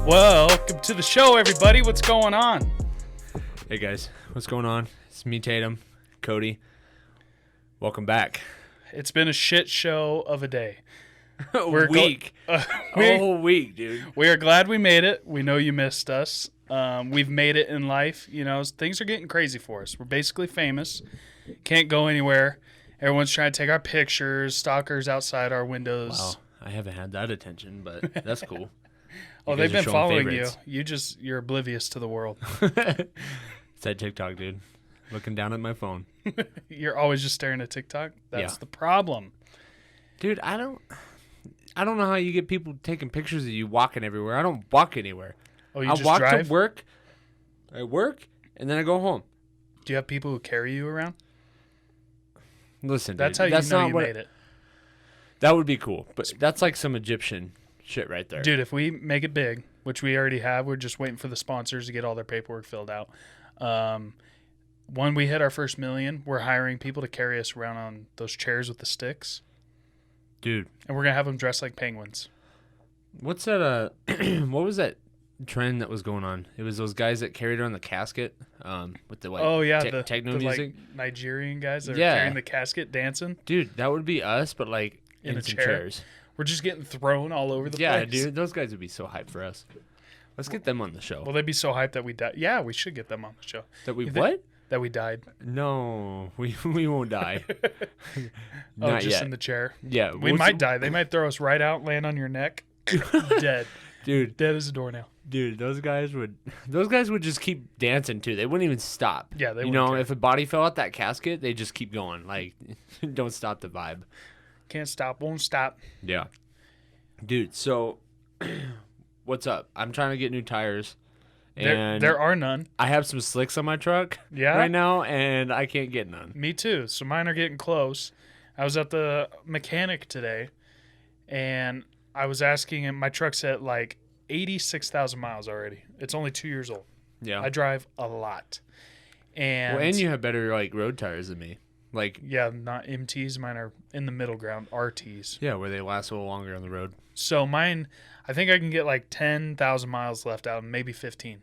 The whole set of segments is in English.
Welcome to the show, everybody. What's going on? Hey guys, what's going on? It's me, Tatum, Cody. Welcome back. It's been a shit show of a day. A week, dude. We are glad we made it. We know you missed us. We've made it in life. You know, things are getting crazy for us. We're basically famous. Can't go anywhere. Everyone's trying to take our pictures. Stalkers outside our windows. Wow, I haven't had that attention, but that's cool. Oh, they've been following favorites. You're oblivious to the world. It's that TikTok, dude. Looking down at my phone. You're always just staring at TikTok? That's the problem. Dude, I don't know how you get people taking pictures of you walking everywhere. I don't walk anywhere. Oh, you I just walk drive? to work. I work, and then I go home. Do you have people who carry you around? Listen, that's dude, how you know you made it. That would be cool, but that's like some Egyptian shit right there. Dude, if we make it big, which we already have, we're just waiting for the sponsors to get all their paperwork filled out. When we hit our first million, we're hiring people to carry us around on those chairs with the sticks. Dude. And we're going to have them dressed like penguins. What's that? What was that trend that was going on? It was those guys that carried around the casket with the the techno music. Like Nigerian guys that are carrying the casket dancing. Dude, that would be us, but like in some chairs. We're just getting thrown all over the place. Yeah, dude, those guys would be so hyped for us. Let's get them on the show. Will they be so hyped that we die? Yeah, we should get them on the show. That we what? That we died. No, we won't die. Not yet. In the chair. Yeah. We might die. They might throw us right out, land on your neck. Dead. Dude. Dead as a doornail. Dude, those guys would just keep dancing too. They wouldn't even stop. Yeah, they would. You know, if a body fell out that casket, they just keep going. Like, don't stop the vibe. Can't stop, won't stop. Yeah. Dude, so what's up? I'm trying to get new tires. And there are none. I have some slicks on my truck right now, and I can't get none. Me too. So mine are getting close. I was at the mechanic today, and I was asking him, my truck's at like 86,000 miles already. It's only 2 years old. Yeah. I drive a lot. And you have better like road tires than me. Like, yeah, not MTs. Mine are in the middle ground, RTs. Yeah, where they last a little longer on the road. So mine, I think I can get like 10,000 miles left out, maybe 15.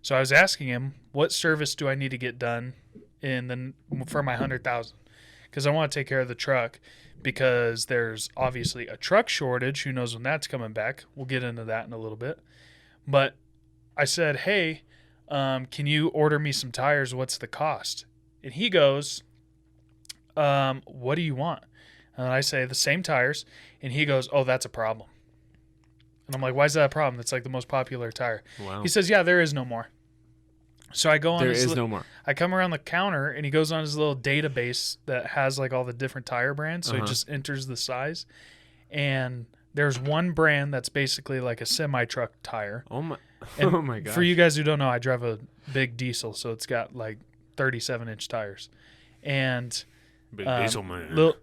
So I was asking him, what service do I need to get done for my 100,000? Because I want to take care of the truck, because there's obviously a truck shortage. Who knows when that's coming back? We'll get into that in a little bit. But I said, hey, can you order me some tires? What's the cost? And he goes, what do you want? And I say the same tires, and he goes, oh, that's a problem. And I'm like, why is that a problem? That's like the most popular tire. Wow. He says, yeah, there is no more. So I go on. There is no more. I come around the counter, and he goes on his little database that has like all the different tire brands. So he just enters the size, and there's one brand that's basically like a semi-truck tire. Oh my! And oh my god! For you guys who don't know, I drive a big diesel, so it's got like 37-inch tires, and big diesel man. Little,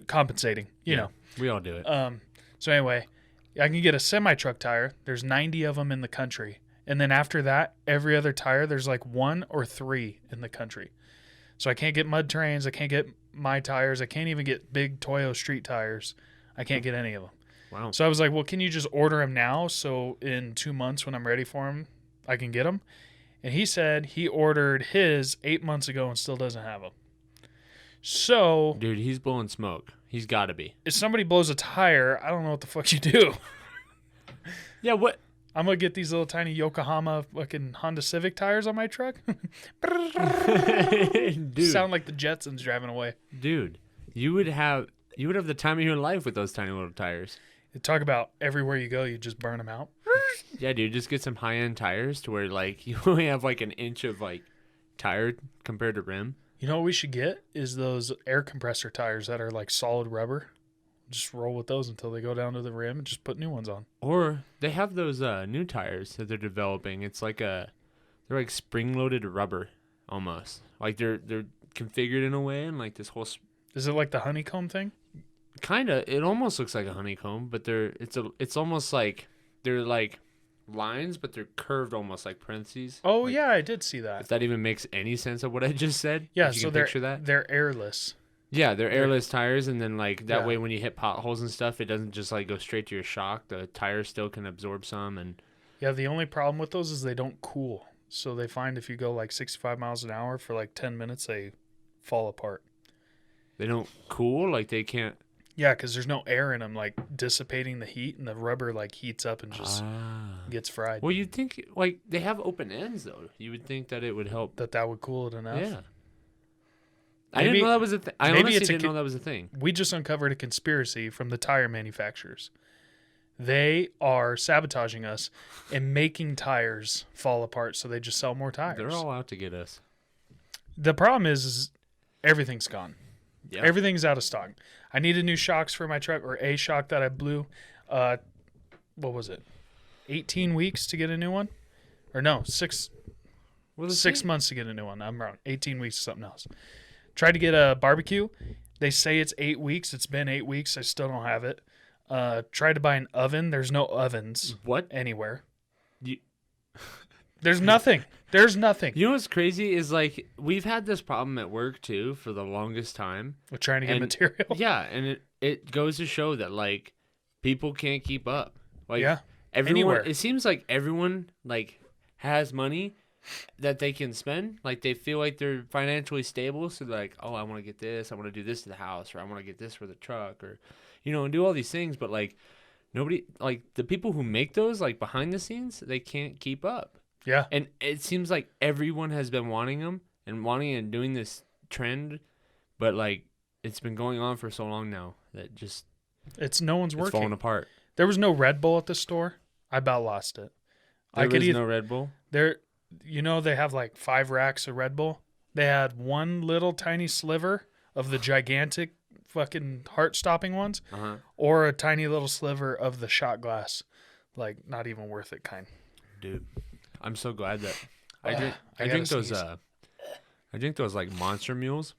compensating. You know, we all do it. So anyway, I can get a semi-truck tire. There's 90 of them in the country. And then after that, every other tire, there's like 1 or 3 in the country. So I can't get mud trains. I can't get my tires. I can't even get big Toyo street tires. I can't get any of them. Wow. So I was like, well, can you just order them now? So in 2 months when I'm ready for them, I can get them. And he said he ordered his 8 months ago and still doesn't have them. So, dude, he's blowing smoke. He's got to be. If somebody blows a tire, I don't know what the fuck you do. Yeah, what? I'm going to get these little tiny Yokohama fucking Honda Civic tires on my truck. Dude. Sound like the Jetsons driving away. Dude, you would have the time of your life with those tiny little tires. You talk about everywhere you go, you just burn them out. Yeah, dude, just get some high-end tires to where like you only have like an inch of like tire compared to rim. You know what we should get is those air compressor tires that are like solid rubber. Just roll with those until they go down to the rim and just put new ones on. Or they have those new tires that they're developing. It's like they're like spring-loaded rubber almost. Like they're configured in a way and like this whole. Is it like the honeycomb thing? Kinda. It almost looks like a honeycomb, but it's almost like they're like lines, but they're curved almost like parentheses. Oh, like, yeah, I did see that. If that even makes any sense of what I just said. Yeah, you so can picture that. They're airless. Yeah, they're airless tires, and then like that Yeah. way when you hit potholes and stuff, it doesn't just like go straight to your shock. The tire still can absorb some, and Yeah, the only problem with those is they don't cool. So they find if you go like 65 miles an hour for like 10 minutes, they fall apart. they don't cool. Like they can't. Yeah, because there's no air in them, like dissipating the heat, and the rubber like heats up and just Ah. gets fried. Well, you'd think like they have open ends though. You would think that it would help. That would cool it enough. Yeah. I Maybe- didn't know that was a thing. I maybe honestly it's a didn't know that was a thing. We just uncovered a conspiracy from the tire manufacturers. They are sabotaging us and making tires fall apart, so they just sell more tires. They're all out to get us. The problem is everything's gone. Yeah. Everything's out of stock. I needed new shocks for my truck, or a shock that I blew. What was it? 18 weeks to get a new one? Or no, 6 months to get a new one. I'm wrong. 18 weeks is something else. Tried to get a barbecue. They say it's 8 weeks. It's been 8 weeks. I still don't have it. Tried to buy an oven. There's no ovens What? anywhere. You- There's nothing. There's nothing. You know what's crazy is like we've had this problem at work too for the longest time. We're trying to get And- material. Yeah, and it goes to show that like people can't keep up. Like Yeah. everyone, Anywhere. it seems like everyone like has money that they can spend. Like they feel like they're financially stable, so they're like, oh, I want to get this, I want to do this to the house, or I want to get this for the truck, or and do all these things. But like nobody, like the people who make those, like behind the scenes, they can't keep up. Yeah. And it seems like everyone has been wanting them and doing this trend, but like it's been going on for so long now that just It's no one's it's working. falling apart. There was no Red Bull at the store. I about lost it. There is no Red Bull. There, they have like 5 racks of Red Bull. They had one little tiny sliver of the gigantic fucking heart-stopping ones, or a tiny little sliver of the shot glass, like not even worth it kind. Dude, I'm so glad that I gotta drink those sneeze. I drink those like Monster Mules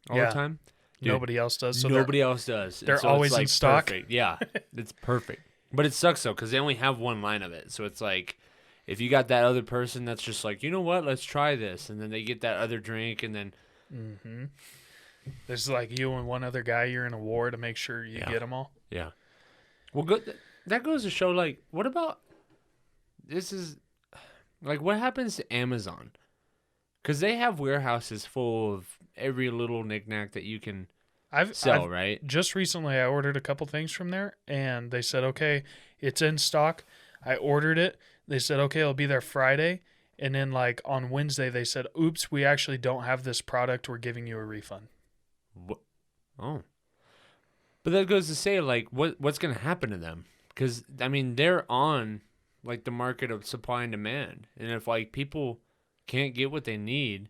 all Yeah. the time. Dude, Nobody else does. So nobody else does. they're And so always it's, like, in stock? Perfect. Yeah, it's perfect. But it sucks though because they only have one line of it. So it's like if you got that other person that's just like, you know what, let's try this, and then they get that other drink, and then there's like you and one other guy. You're in a war to make sure you get them all. yeah. Well, good. That goes to show like, what about this is like what happens to Amazon? Because they have warehouses full of every little knickknack that you can sell, right? Just recently, I ordered a couple things from there, and they said, okay, it's in stock. I ordered it. They said, okay, it'll be there Friday. And then, like, on Wednesday, they said, oops, we actually don't have this product. We're giving you a refund. What? Oh. But that goes to say, like, what's going to happen to them? Because, I mean, they're on, like, the market of supply and demand. And if, like, people can't get what they need,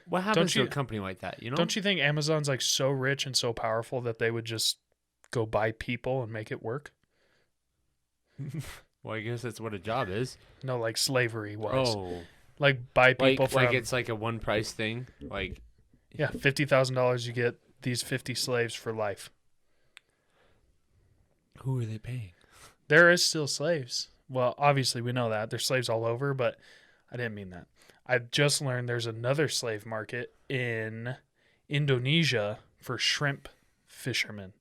what happens to a company like that, Don't you think Amazon's, like, so rich and so powerful that they would just go buy people and make it work? Well, I guess that's what a job is. No, like, slavery-wise. Oh. Like, buy people from... Like it's like a one-price thing? Like... Yeah, $50,000, you get these 50 slaves for life. Who are they paying? There is still slaves. Well, obviously we know that. There's slaves all over, but I didn't mean that. I just learned there's another slave market in Indonesia for shrimp fishermen.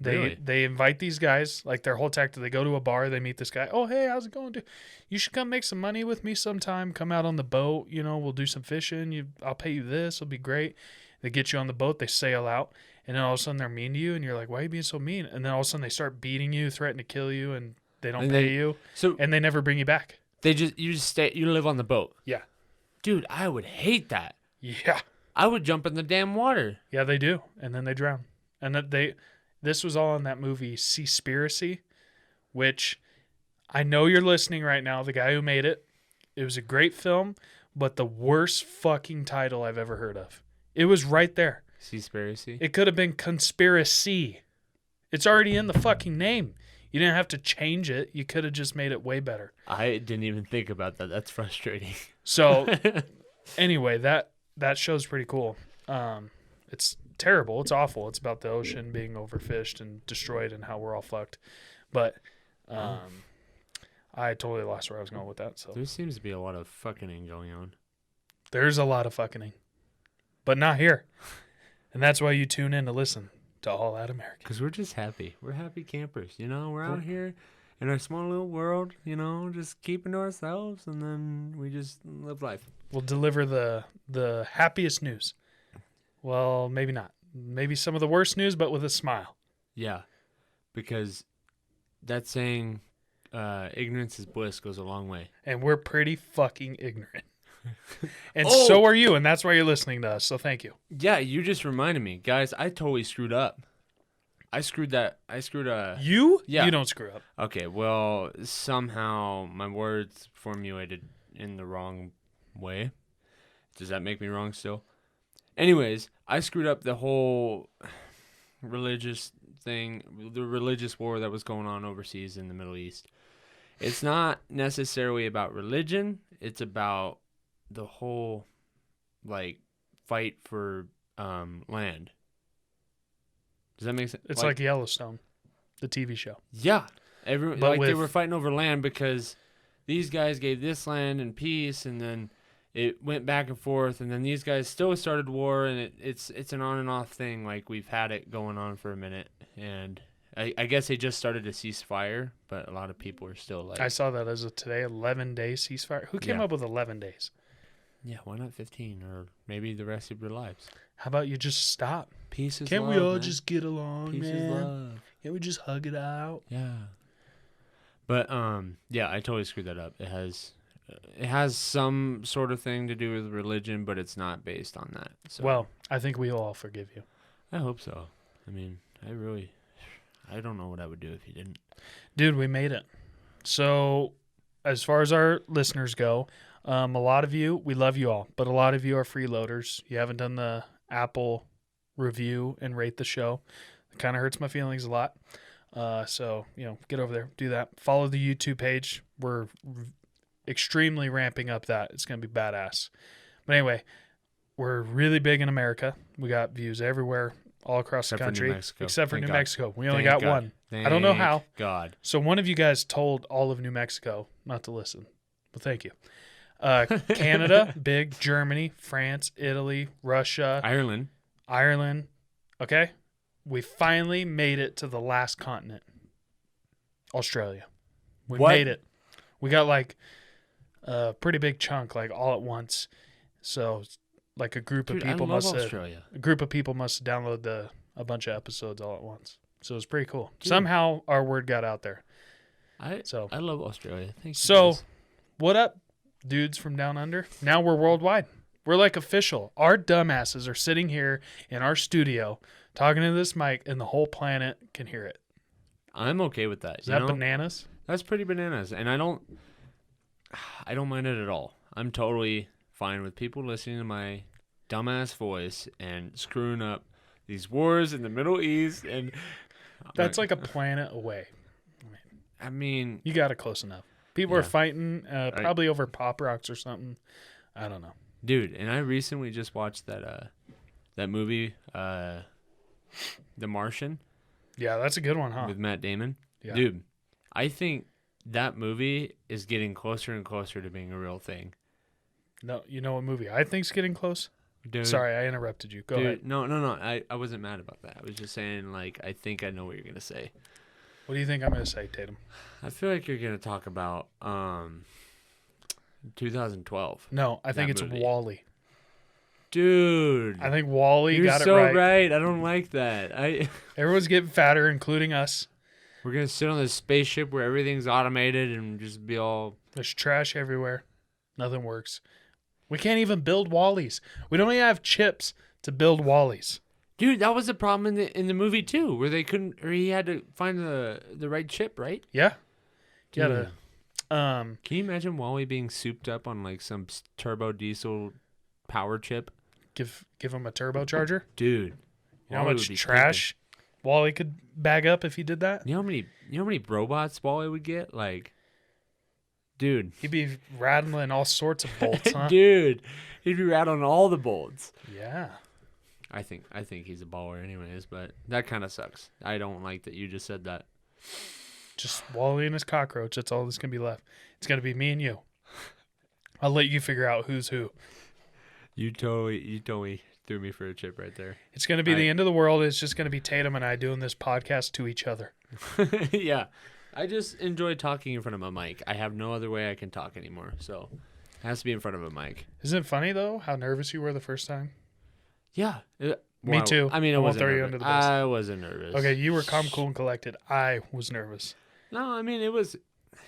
Really? They invite these guys, like their whole tactic, they go to a bar, they meet this guy. Oh, hey, how's it going, dude? You should come make some money with me sometime. Come out on the boat, we'll do some fishing. I'll pay you this. It'll be great. They get you on the boat, they sail out, and then all of a sudden they're mean to you, and you're like, why are you being so mean? And then all of a sudden they start beating you, threaten to kill you, and they don't pay you, and they never bring you back. You just stay. You live on the boat. Yeah. Dude, I would hate that. Yeah. I would jump in the damn water. Yeah, they do, and then they drown. And this was all in that movie Seaspiracy, which I know you're listening right now, the guy who made it. It was a great film, but the worst fucking title I've ever heard of. It was right there. Seaspiracy? It could have been Conspiracy. It's already in the fucking name. You didn't have to change it. You could have just made it way better. I didn't even think about that. That's frustrating. So, anyway, that show's pretty cool. It's terrible. It's awful. It's about the ocean being overfished and destroyed and how we're all fucked. But I totally lost where I was going with that. So there seems to be a lot of fucking going on. There's a lot of fucking, but not here. And that's why you tune in to listen to All That American. Because we're just happy. We're happy campers. You know, we're out here in our small little world, you know, just keeping to ourselves, and then we just live life. We'll deliver the happiest news. Well, maybe not. Maybe some of the worst news, but with a smile. Yeah, because that saying, ignorance is bliss, goes a long way. And we're pretty fucking ignorant. And so are you, and that's why you're listening to us, so thank you. Yeah, you just reminded me. Guys, I totally screwed up. I screwed. You? Yeah. You don't screw up. Okay, well, somehow my words formulated in the wrong way. Does that make me wrong still? Anyways, I screwed up the whole religious thing, the religious war that was going on overseas in the Middle East. It's not necessarily about religion. It's about the whole, like, fight for land. Does that make sense? It's like Yellowstone, the TV show. Yeah. They were fighting over land because these guys gave this land in peace, and then it went back and forth, and then these guys still started war, and it's an on and off thing. Like, we've had it going on for a minute, and I guess they just started a ceasefire, but a lot of people are still like... I saw that as of today, 11-day ceasefire. Who came up with 11 days? Yeah, why not 15, or maybe the rest of your lives? How about you just stop? Peace is Can't love, we all man. just get along, Peace man? is love. Can't we just hug it out? Yeah. But, yeah, I totally screwed that up. It has some sort of thing to do with religion, but it's not based on that. So Well, I think we'll all forgive you. I hope so. I mean, I don't know what I would do if you didn't. Dude, we made it. So, as far as our listeners go, a lot of you, we love you all, but a lot of you are freeloaders. You haven't done the Apple review and rate the show. It kind of hurts my feelings a lot. So, get over there, do that. Follow the YouTube page. We're extremely ramping up that. It's going to be badass. But anyway, we're really big in America. We got views everywhere, all across the country. Except for New Mexico. We only got one. I don't know how. God. So one of you guys told all of New Mexico not to listen. Well, thank you. Canada, big. Germany, France, Italy, Russia. Ireland. Okay? We finally made it to the last continent. Australia. We made it. We got like a pretty big chunk, like all at once. So like a group of people must have downloaded a bunch of episodes all at once. So it was pretty cool. Dude. Somehow our word got out there. I love Australia. Thank you. So what up, dudes from down under? Now we're worldwide. We're like official. Our dumbasses are sitting here in our studio talking to this mic, and the whole planet can hear it. I'm okay with that. Is that bananas? That's pretty bananas, and I don't mind it at all. I'm totally fine with people listening to my dumbass voice and screwing up these wars in the Middle East, and that's like a planet away. I mean, you got it close enough. People are fighting probably over pop rocks or something. I don't know. Dude, and I recently just watched that movie, The Martian. Yeah, that's a good one, huh? With Matt Damon. Yeah. Dude, I think that movie is getting closer and closer to being a real thing. No, you know what movie I think's getting close? Dude, sorry, I interrupted you. Go ahead. No. I wasn't mad about that. I was just saying, like, I think I know what you're going to say. What do you think I'm going to say, Tatum? I feel like you're going to talk about 2012. No, I think it's movie. WALL-E. Dude. I think WALL-E got it right. right. You're so right. I don't like that. Everyone's getting fatter, including us. We're going to sit on this spaceship where everything's automated and just be all... There's trash everywhere. Nothing works. We can't even build WALL-Es. We don't even have chips to build WALL-Es. Dude, that was a problem in the movie too, where he had to find the right chip, right? Yeah. Dude. Can you imagine WALL-E being souped up on like some turbo diesel power chip? Give him a turbocharger? Dude. You know how much trash WALL-E could bag up if he did that? You know how many robots WALL-E would get? Like, dude. He'd be rattling all sorts of bolts, huh? Dude. He'd be rattling all the bolts. Yeah. I think he's a baller anyways, but that kind of sucks. I don't like that you just said that. Just WALL-E and his cockroach. That's all that's going to be left. It's going to be me and you. I'll let you figure out who's who. You totally threw me for a chip right there. It's going to be the end of the world. It's just going to be Tatum and I doing this podcast to each other. Yeah. I just enjoy talking in front of a mic. I have no other way I can talk anymore, so it has to be in front of a mic. Isn't it funny, though, how nervous you were the first time? Yeah. Me too. I mean, I I won't wasn't throw you nervous. under the bus. I wasn't nervous. Okay, you were calm, cool, and collected. I was nervous. No, I mean,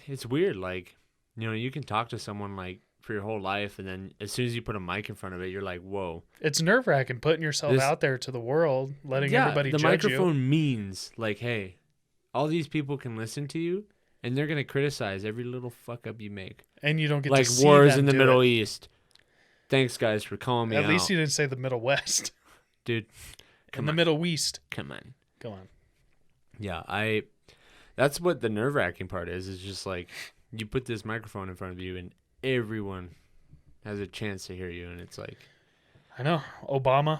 it's weird. Like, you can talk to someone, like, for your whole life, and then as soon as you put a mic in front of it, you're like, whoa. It's nerve-wracking putting yourself out there to the world, letting everybody judge you. The microphone means, like, hey, all these people can listen to you, and they're going to criticize every little fuck-up you make. And you don't get like to see wars them in the do Middle it. East. Thanks, guys, for calling me out. At least you didn't say the Middle West. Dude, In the Middle East. Come on. Go on. Yeah, that's what the nerve-wracking part is. It's just like you put this microphone in front of you and everyone has a chance to hear you, and it's like, I know. Obama.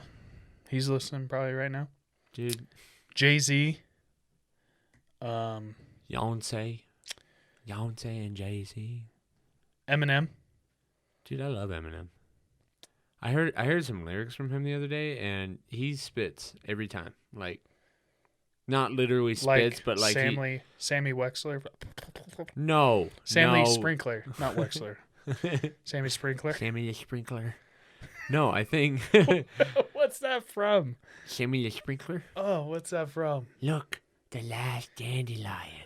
He's listening probably right now. dude, Jay-Z. Beyonce and Jay-Z. Eminem. Dude, I love Eminem. I heard some lyrics from him the other day, and he spits every time. Like, not literally spits, but like Sammy Wexler. No. Sammy Sprinkler, not Wexler. Sammy Sprinkler. Sammy the Sprinkler. No, I think. What's that from? Sammy the Sprinkler. Oh, what's that from? Look, the last dandelion.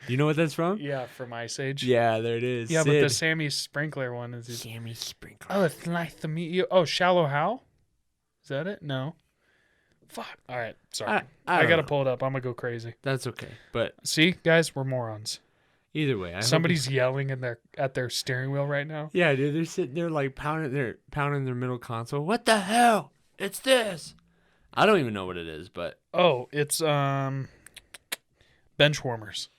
You know what that's from? Yeah, from Ice Age. Yeah, there it is. Yeah, Sid. but the Sammy Sprinkler one is. Sammy Sprinkler. Oh, it's nice to meet you. Oh, Shallow Hal? Is that it? No. Fuck. All right. Sorry. I got to pull it up. I'm going to go crazy. That's okay. But see, guys, we're morons. Either way. Somebody's yelling at their steering wheel right now. Yeah, dude. They're sitting there like pounding their middle console. What the hell? It's this. I don't even know what it is, but. Oh, it's bench warmers.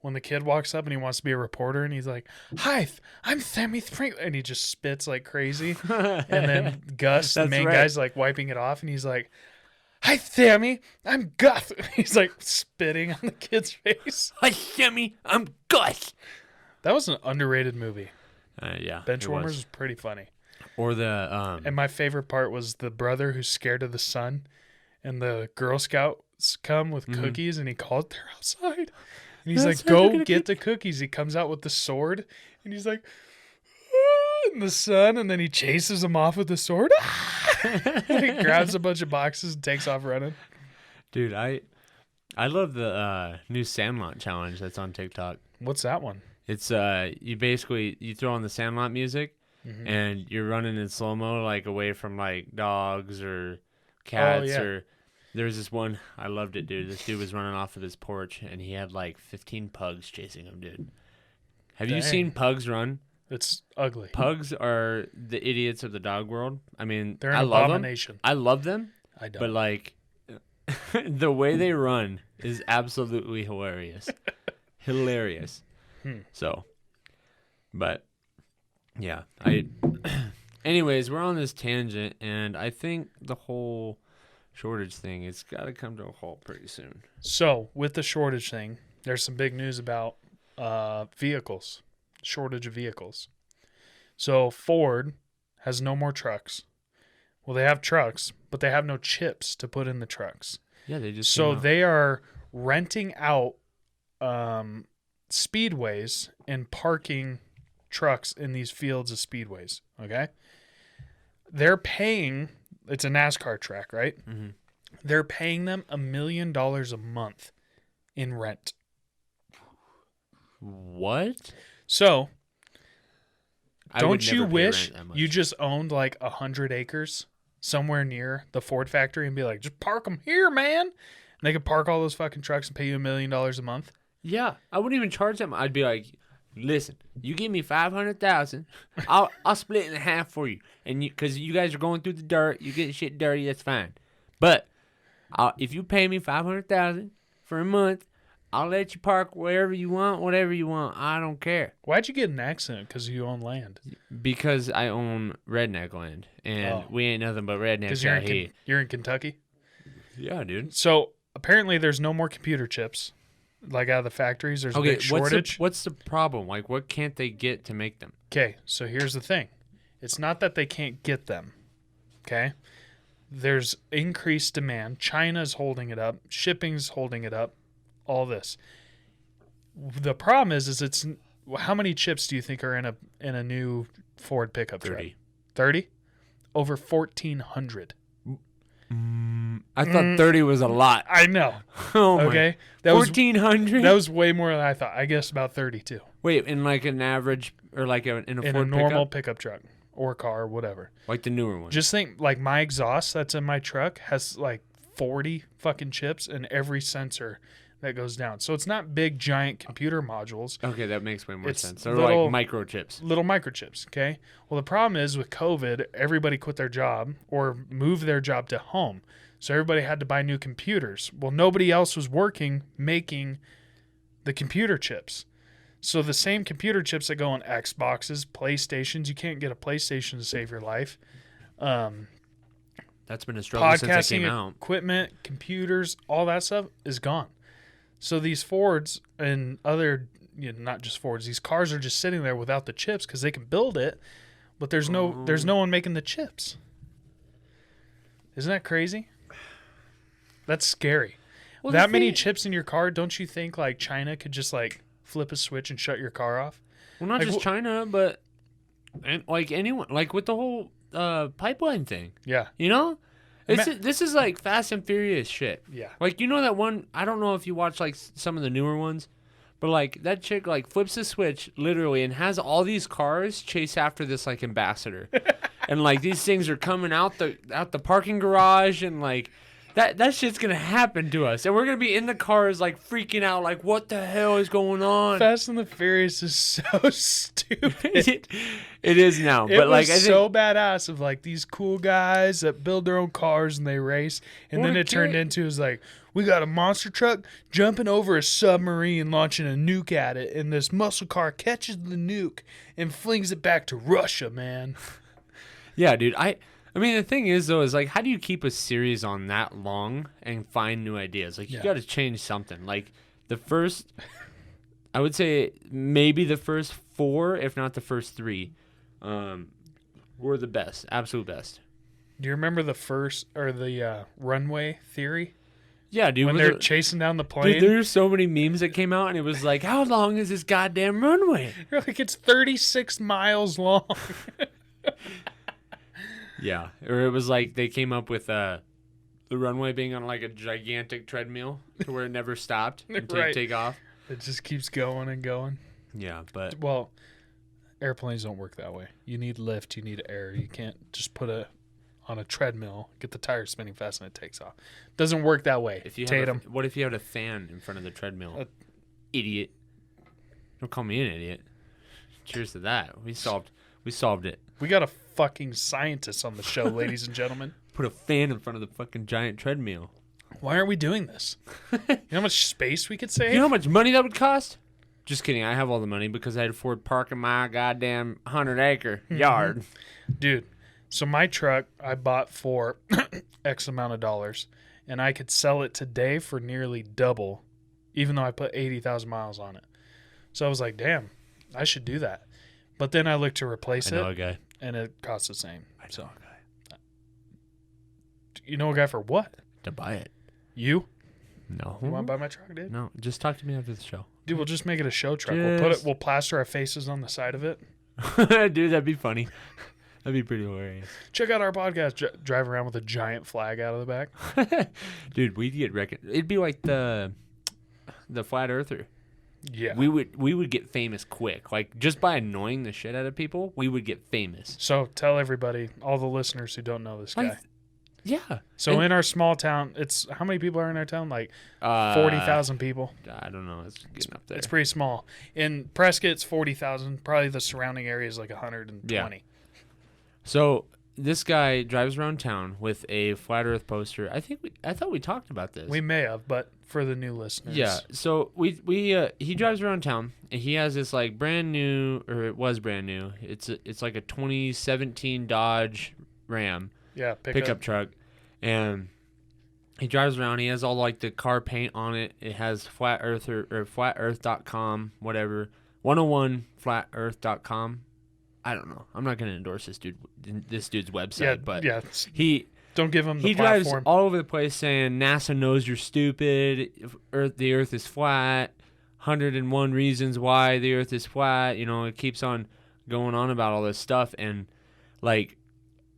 When the kid walks up and he wants to be a reporter and he's like, "Hi, I'm Sammy Sprinkler," and he just spits like crazy. And then Gus, the main guy's like wiping it off, and he's like, "Hi, Sammy, I'm Gus." He's like spitting on the kid's face. "Hi, Sammy, I'm Gus." That was an underrated movie. Yeah, Benchwarmers was pretty funny. Or the and my favorite part was the brother who's scared of the sun, and the Girl Scouts come with cookies, and he calls they're outside. And he's like, "Go get the cookies." He comes out with the sword, and he's like, "Ah," in the sun, and then he chases them off with the sword. And he grabs a bunch of boxes and takes off running. Dude, I love the new Sandlot challenge that's on TikTok. What's that one? It's you throw on the Sandlot music, and you're running in slow-mo, like away from like dogs or cats or. There's this one, I loved it, dude. This dude was running off of his porch, and he had like 15 pugs chasing him, dude. Have you seen pugs run? It's ugly. Pugs are the idiots of the dog world. I mean, they're an abomination. I love them. I don't. But like, the way they run is absolutely hilarious. Hilarious. So, but yeah, anyways, we're on this tangent, and I think the whole shortage thing, it's got to come to a halt pretty soon. So with the shortage thing, there's some big news about vehicles, shortage of vehicles. So Ford has no more trucks. Well, they have trucks, but they have no chips to put in the trucks. Yeah, they just they are renting out speedways and parking trucks in these fields of speedways. Okay, they're paying. It's a NASCAR track, right? Mm-hmm. They're paying them $1 million a month in rent. What? So, don't you wish you just owned like 100 acres somewhere near the Ford factory and be like, just park them here, man? And they could park all those fucking trucks and pay you $1 million a month? Yeah, I wouldn't even charge them. I'd be like, listen, you give me $500,000, I'll split it in half for you, and because you guys are going through the dirt, you get shit dirty, that's fine. But if you pay me $500,000 for a month, I'll let you park wherever you want, whatever you want. I don't care. Why'd you get an accident? Because you own land. Because I own redneck land, and we ain't nothing but rednecks out here. You're in Kentucky? Yeah, dude. So apparently there's no more computer chips. Like out of the factories, there's a big shortage. What's the problem? Like, what can't they get to make them? Okay, so here's the thing. It's not that they can't get them. Okay. There's increased demand. China's holding it up. Shipping's holding it up. All this. The problem is it's how many chips do you think are in a new Ford pickup 30. truck? 30? Over 1,400. I thought 30 was a lot. I know. Oh Okay. my. 1,400? That was way more than I thought. I guess about 32. Wait, in like an average or like in a In Ford a normal pickup? pickup truck or car or whatever. Like the newer one. Just think, like, my exhaust that's in my truck has like 40 fucking chips in every sensor that goes down. So it's not big, giant computer modules. Okay, that makes way more It's sense. They're little- like microchips. Little microchips, okay? Well, the problem is with COVID, everybody quit their job or moved their job to home. So everybody had to buy new computers. Well, nobody else was working making the computer chips. So the same computer chips that go on Xboxes, PlayStations, you can't get a PlayStation to save your life. That's been a struggle since it Podcasting came out. equipment, computers, all that stuff is gone. So these Fords and other, not just Fords, these cars are just sitting there without the chips because they can build it, but there's no one making the chips. Isn't that crazy? That's scary. Well, That many chips in your car, don't you think like China could just like flip a switch and shut your car off? Well, not like, just China, but like anyone, like with the whole pipeline thing. Yeah. You know, this is like Fast and Furious shit. Yeah. Like, you know that one? I don't know if you watch like some of the newer ones, but like that chick like flips the switch literally and has all these cars chase after this like ambassador, and like these things are coming out the parking garage and like. That shit's gonna happen to us, and we're gonna be in the cars like freaking out, like what the hell is going on? Fast and the Furious is so stupid. It is now, It but was like I think so badass of like these cool guys that build their own cars and they race, and What then a it turned kid. into is like we got a monster truck jumping over a submarine, launching a nuke at it, and this muscle car catches the nuke and flings it back to Russia, man. yeah, dude. I mean, the thing is, though, is like, how do you keep a series on that long and find new ideas? Like, you Yeah. got to change something. Like, I would say maybe the first 4, if not the first 3, were the best, absolute best. Do you remember the runway theory Yeah, dude. when was they're it- chasing down the plane? Dude, there's so many memes that came out, and it was like, how long is this goddamn runway? You're like it's 36 miles long. Yeah, or it was like they came up with the runway being on like a gigantic treadmill to where it never stopped until Right. you take off. It just keeps going and going. Yeah, but Well, airplanes don't work that way. You need lift, you need air. You can't just put on a treadmill, get the tires spinning fast, and it takes off. Doesn't work that way. if you Tatum. what if you had a fan in front of the treadmill? Idiot! Don't call me an idiot. Cheers to that. We solved it. We got a fucking scientist on the show, ladies and gentlemen. Put a fan in front of the fucking giant treadmill. Why aren't we doing this? You know how much space we could save? You know how much money that would cost? Just kidding. I have all the money because I had Ford Park in my goddamn 100-acre yard. Dude, so my truck I bought for X amount of dollars, and I could sell it today for nearly double, even though I put 80,000 miles on it. So I was like, damn, I should do that. But then I looked to replace I know it, a guy. and it costs the same. I know So a guy. you know a guy for what? To buy it. You? No. You want to buy my truck, dude? No, just talk to me after the show. Dude, we'll just make it a show truck. Just- We'll plaster our faces on the side of it. Dude, that'd be funny. That'd be pretty hilarious. Check out our podcast. Drive around with a giant flag out of the back. Dude, we'd get it'd be like the flat earther. Yeah. We would get famous quick. Like just by annoying the shit out of people, we would get famous. So tell everybody, all the listeners who don't know this guy. Like, yeah. So And- in our small town, it's how many people are in our town? Like 40,000. 40,000 people. I don't know. It's getting up there. It's pretty small. In Prescott, it's 40,000. Probably the surrounding area is like 120. Yeah. So this guy drives around town with a flat Earth poster. I thought we talked about this. We may have, but for the new listeners. Yeah. So he drives around town and he has this like brand new, or it was brand new. It's like a 2017 Dodge Ram Yeah. pickup truck, and he drives around. He has all like the car paint on it. It has flat earther or flatearth.com, whatever. 101flatearth.com. I don't know. I'm not going to endorse this dude's website, but yeah. he Don't give him the he platform. drives all over the place saying NASA knows you're stupid. The Earth is flat. 101 reasons why the Earth is flat. It keeps on going on about all this stuff, and like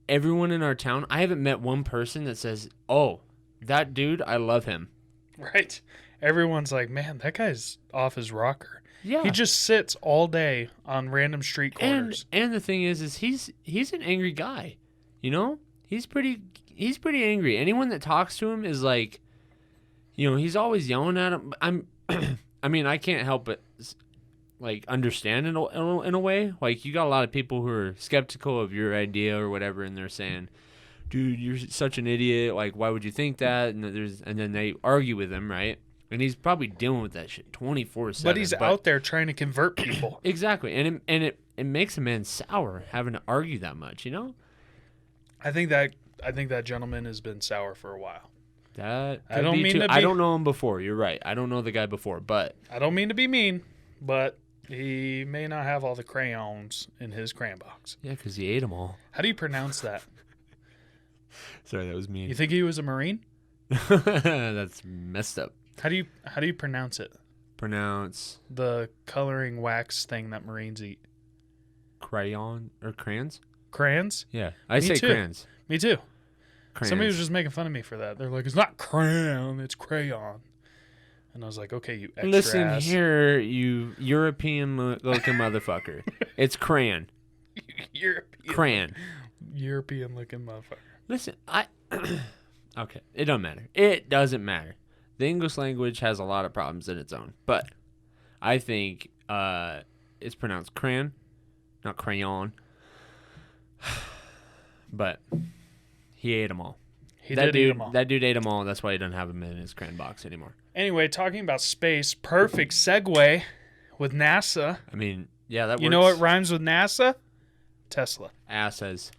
everyone in our town, I haven't met one person that says, "Oh, that dude, I love him." Right. Everyone's like, man, that guy's off his rocker. Yeah. He just sits all day on random street corners. And the thing is he's an angry guy. He's pretty angry. Anyone that talks to him is like, he's always yelling at him. I mean, I can't help but like understand in a way. Like, you got a lot of people who are skeptical of your idea or whatever, and they're saying, dude, you're such an idiot. Like, why would you think that? And then they argue with him, right? And he's probably dealing with that shit 24/7. But he's out there trying to convert people. Exactly. And it makes a man sour having to argue that much, I think that gentleman has been sour for a while. That I don't mean to be, I don't know him before. You're right. I don't know the guy before, but I don't mean to be mean, but he may not have all the crayons in his crayon box. yeah, because he ate them all. How do you pronounce that? Sorry, that was mean. You think he was a Marine? That's messed up. How do you pronounce it? Pronounce The coloring wax thing that Marines eat. crayon or crayons? Crayons? Yeah, I Me say too. crayons. Me too. Crayons. Somebody was just making fun of me for that. They're like, it's not crayon, it's crayon. And I was like, okay, you extra Listen ass. here, you European-looking motherfucker. It's crayon. European looking motherfucker. Listen, okay, it doesn't matter. It doesn't matter. The English language has a lot of problems in its own, but I think it's pronounced crayon, not crayon. But he ate them all. He did eat them all. That dude ate them all. That's why he doesn't have them in his crayon box anymore. Anyway, talking about space, perfect segue with NASA. I mean, yeah, that works. You know what rhymes with NASA? Tesla. Asses.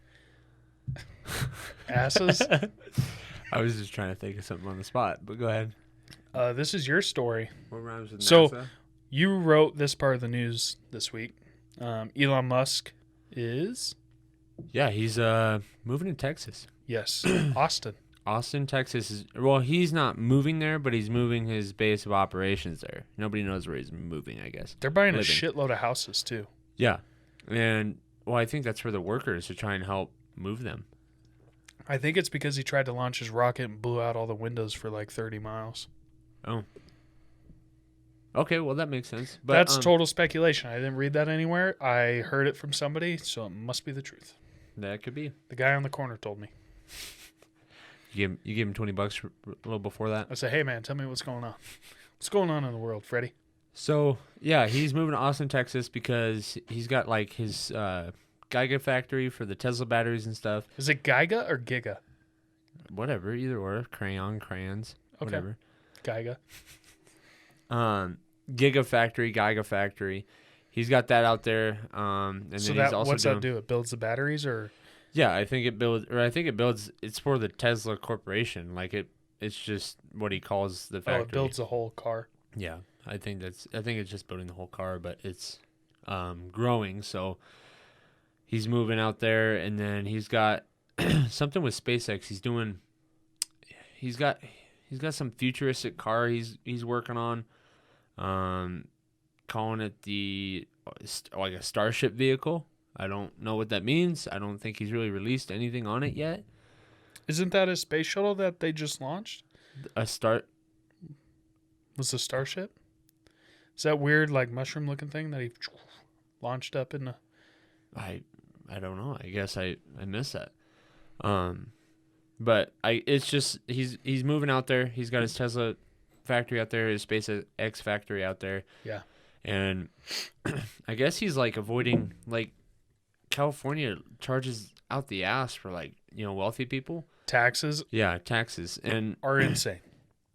Asses? I was just trying to think of something on the spot, but go ahead. This is your story. What rhymes with So, NASA? You wrote this part of the news this week. Elon Musk is? Yeah, he's moving to Texas. Yes, Austin. Austin, Texas is, well, he's not moving there, but he's moving his base of operations there. Nobody knows where he's moving, I guess. They're buying Living. a shitload of houses, too. Yeah. And, well, I think that's for the workers to try and help move them. I think it's because he tried to launch his rocket and blew out all the windows for like 30 miles. Oh. Okay, well, that makes sense. But that's total speculation. I didn't read that anywhere. I heard it from somebody, so it must be the truth. That could be. The guy on the corner told me. You gave him $20 a little before that? I said, hey, man, tell me what's going on. What's going on in the world, Freddie? So, yeah, he's moving to Austin, Texas because he's got, like, his Giga factory for the Tesla batteries and stuff. Is it Giga or Giga? Whatever, either or. Crayons, Okay. whatever. Giga. Giga factory. He's got that out there. And So then he's also what's that do? It builds the batteries, or? Yeah, I think it builds. It's for the Tesla Corporation. Like it's just what he calls the factory. Oh, it builds the whole car. Yeah, I think it's just building the whole car, but it's growing. So he's moving out there, and then he's got something with SpaceX. He's got some futuristic car he's working on, calling it like a Starship vehicle. I don't know what that means. I don't think he's really released anything on it yet. Isn't that a space shuttle that they just launched? Was the Starship? Is that weird, like mushroom looking thing that he launched up in the? I don't know. I guess I missed that. But it's just he's moving out there. He's got his Tesla factory out there, his SpaceX factory out there. Yeah. And I guess he's like avoiding, like, California charges out the ass for, like, wealthy people. Taxes. Yeah, taxes and are insane.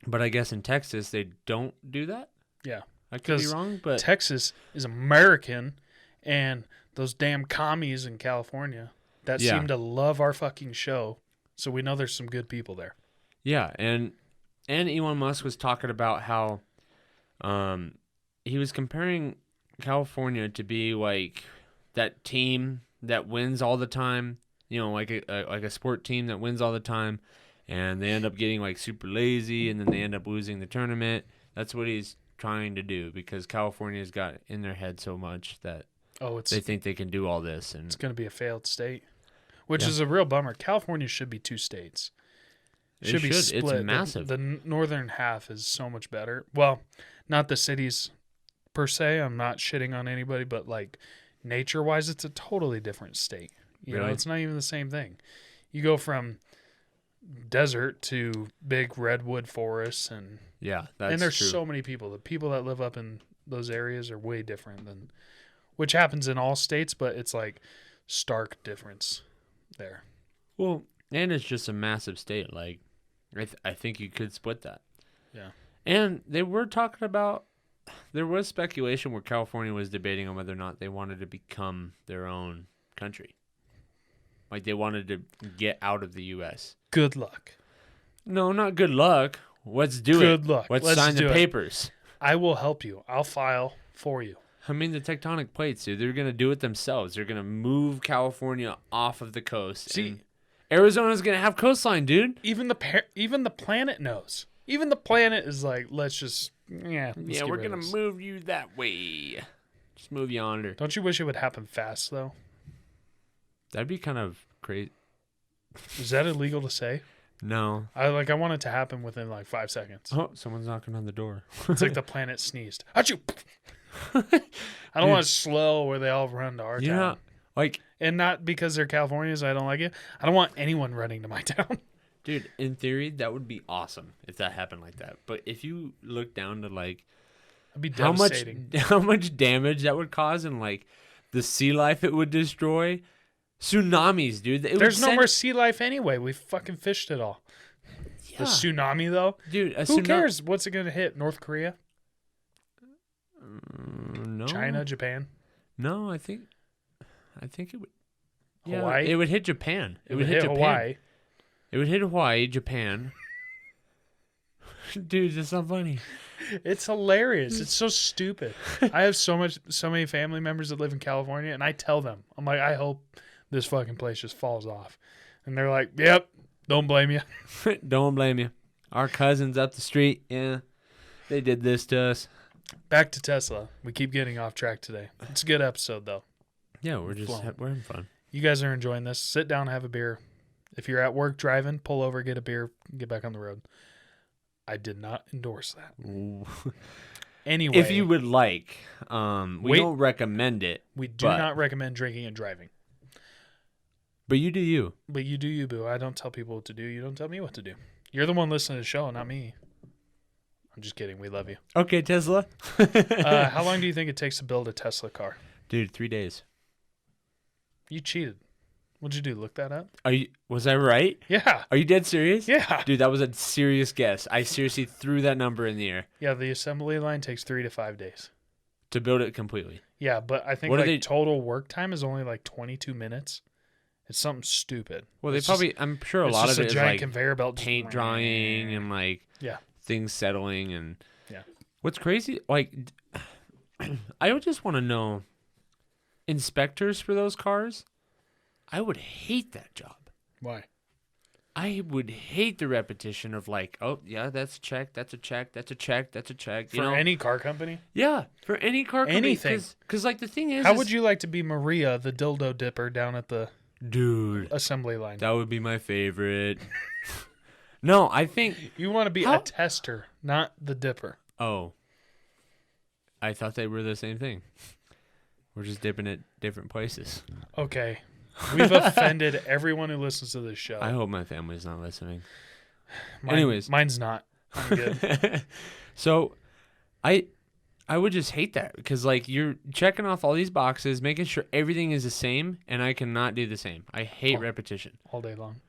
But I guess in Texas they don't do that. Yeah. I could be wrong, but Texas is American, and those damn commies in California that seem to love our fucking show. So we know there's some good people there. Yeah, and Elon Musk was talking about how he was comparing California to be like that team that wins all the time, like a sport team that wins all the time, and they end up getting like super lazy, and then they end up losing the tournament. That's what he's trying to do, because California's got in their head so much that they think they can do all this, and it's going to be a failed state, which is a real bummer. California should be 2 states. Should be split. It's massive. The northern half is so much better. Well, not the cities per se. I'm not shitting on anybody, but like nature-wise, it's a totally different state. You know, it's not even the same thing. You go from desert to big redwood forests, and there's true. so many people. The people that live up in those areas are way different than, which happens in all states, but it's like stark difference there. Well, and it's just a massive state. Like, I think you could split that. Yeah. And they were talking about, there was speculation where California was debating on whether or not they wanted to become their own country. Like, they wanted to get out of the U.S. Good luck. No, not good luck. Let's do it. Good luck. Let's sign the papers. I will help you. I'll file for you. I mean, the tectonic plates, dude, they're going to do it themselves. They're going to move California off of the coast. See, Arizona's going to have coastline, dude. Even the planet knows. Even the planet is like, let's just, we're going to move you that way. Just move you yonder. Don't you wish it would happen fast, though? That'd be kind of crazy. Is that illegal to say? No. I want it to happen within like 5 seconds. Oh, someone's knocking on the door. It's like the planet sneezed. Achoo! I don't want it slow where they all run to our town. And not because they're Californians, I don't like it. I don't want anyone running to my town. Dude, in theory, that would be awesome if that happened like that. But if you look down to like it'd be devastating. How much damage that would cause, and like the sea life it would destroy. Tsunamis, dude. There's no more sea life anyway. We fucking fished it all. Yeah. The tsunami, though? Dude, who cares? What's it going to hit? North Korea? No. China? Japan? No, I think it would. Hawaii? It would hit Japan. It would hit Japan. Hawaii. It would hit Hawaii, Japan. Dude, that's not funny. It's hilarious. It's so stupid. I have so many family members that live in California, and I tell them, I'm like, I hope this fucking place just falls off. And they're like, yep, don't blame you. Don't blame you. Our cousins up the street, they did this to us. Back to Tesla. We keep getting off track today. It's a good episode, though. Yeah, we're having fun. You guys are enjoying this. Sit down, have a beer. If you're at work driving, pull over, get a beer, get back on the road. I did not endorse that. Anyway. If you would like, we don't recommend it. We do not recommend drinking and driving. But you do you. But you do you, boo. I don't tell people what to do. You don't tell me what to do. You're the one listening to the show, not me. I'm just kidding. We love you. Okay, Tesla. How long do you think it takes to build a Tesla car? Dude, 3 days. You cheated. What'd you do? Look that up? Was I right? Yeah. Are you dead serious? Yeah. Dude, that was a serious guess. I seriously threw that number in the air. Yeah, the assembly line takes 3 to 5 days. To build it completely. Yeah, but I think total work time is only like 22 minutes. It's something stupid. Well, I'm sure a lot of it is like conveyor belt paint drying and like things settling and what's crazy, like I would just want to know, inspectors for those cars, I would hate that job. Why? I would hate the repetition of like, oh yeah, that's a check, that's a check, that's a check, that's a check. For any car company? Yeah, for any car company. Anything. Because like the thing is, how would you like to be Maria, the dildo dipper, down at the assembly line? That would be my favorite. No, I think you want to be a tester, not the dipper. Oh, I thought they were the same thing. We're just dipping at different places. Okay. We've offended everyone who listens to this show. I hope my family's not listening. Anyways. Mine's not. I'm good. So, I would just hate that because, like, you're checking off all these boxes, making sure everything is the same, and I cannot do the same. I hate repetition. All day long.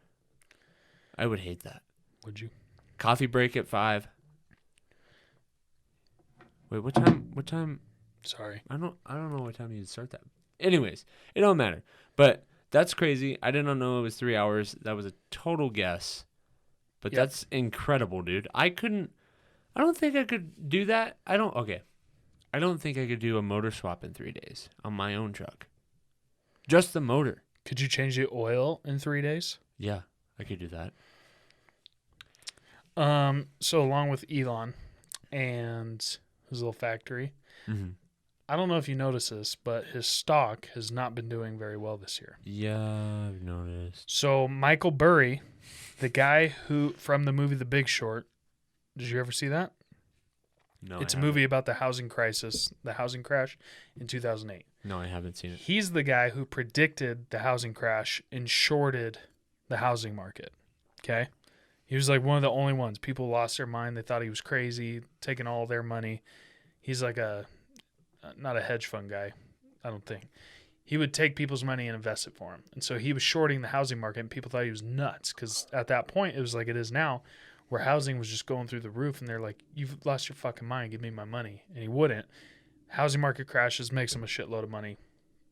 I would hate that. Would you? Coffee break at 5. Wait, what time? Sorry. I don't know what time you'd start that. Anyways, it don't matter. But that's crazy. I did not know it was 3 hours. That was a total guess. But that's incredible, dude. I don't think I could do that. I don't think I could do a motor swap in 3 days on my own truck. Just the motor. Could you change the oil in 3 days? Yeah, I could do that. So along with Elon and his little factory, Mm-hmm. I don't know if you noticed this, but his stock has not been doing very well this year. Yeah, I've noticed. So Michael Burry, the guy who from the movie The Big Short, did you ever see that? No, It's a movie about the housing crisis, the housing crash in 2008. No, I haven't seen it. He's the guy who predicted the housing crash and shorted the housing market. Okay? He was like one of the only ones. People lost their mind. They thought he was crazy, taking all their money. He's like not a hedge fund guy, I don't think. He would take people's money and invest it for him. And so he was shorting the housing market, and people thought he was nuts because at that point, it was like it is now, where housing was just going through the roof, and they're like, you've lost your fucking mind. Give me my money. And he wouldn't. Housing market crashes, makes him a shitload of money.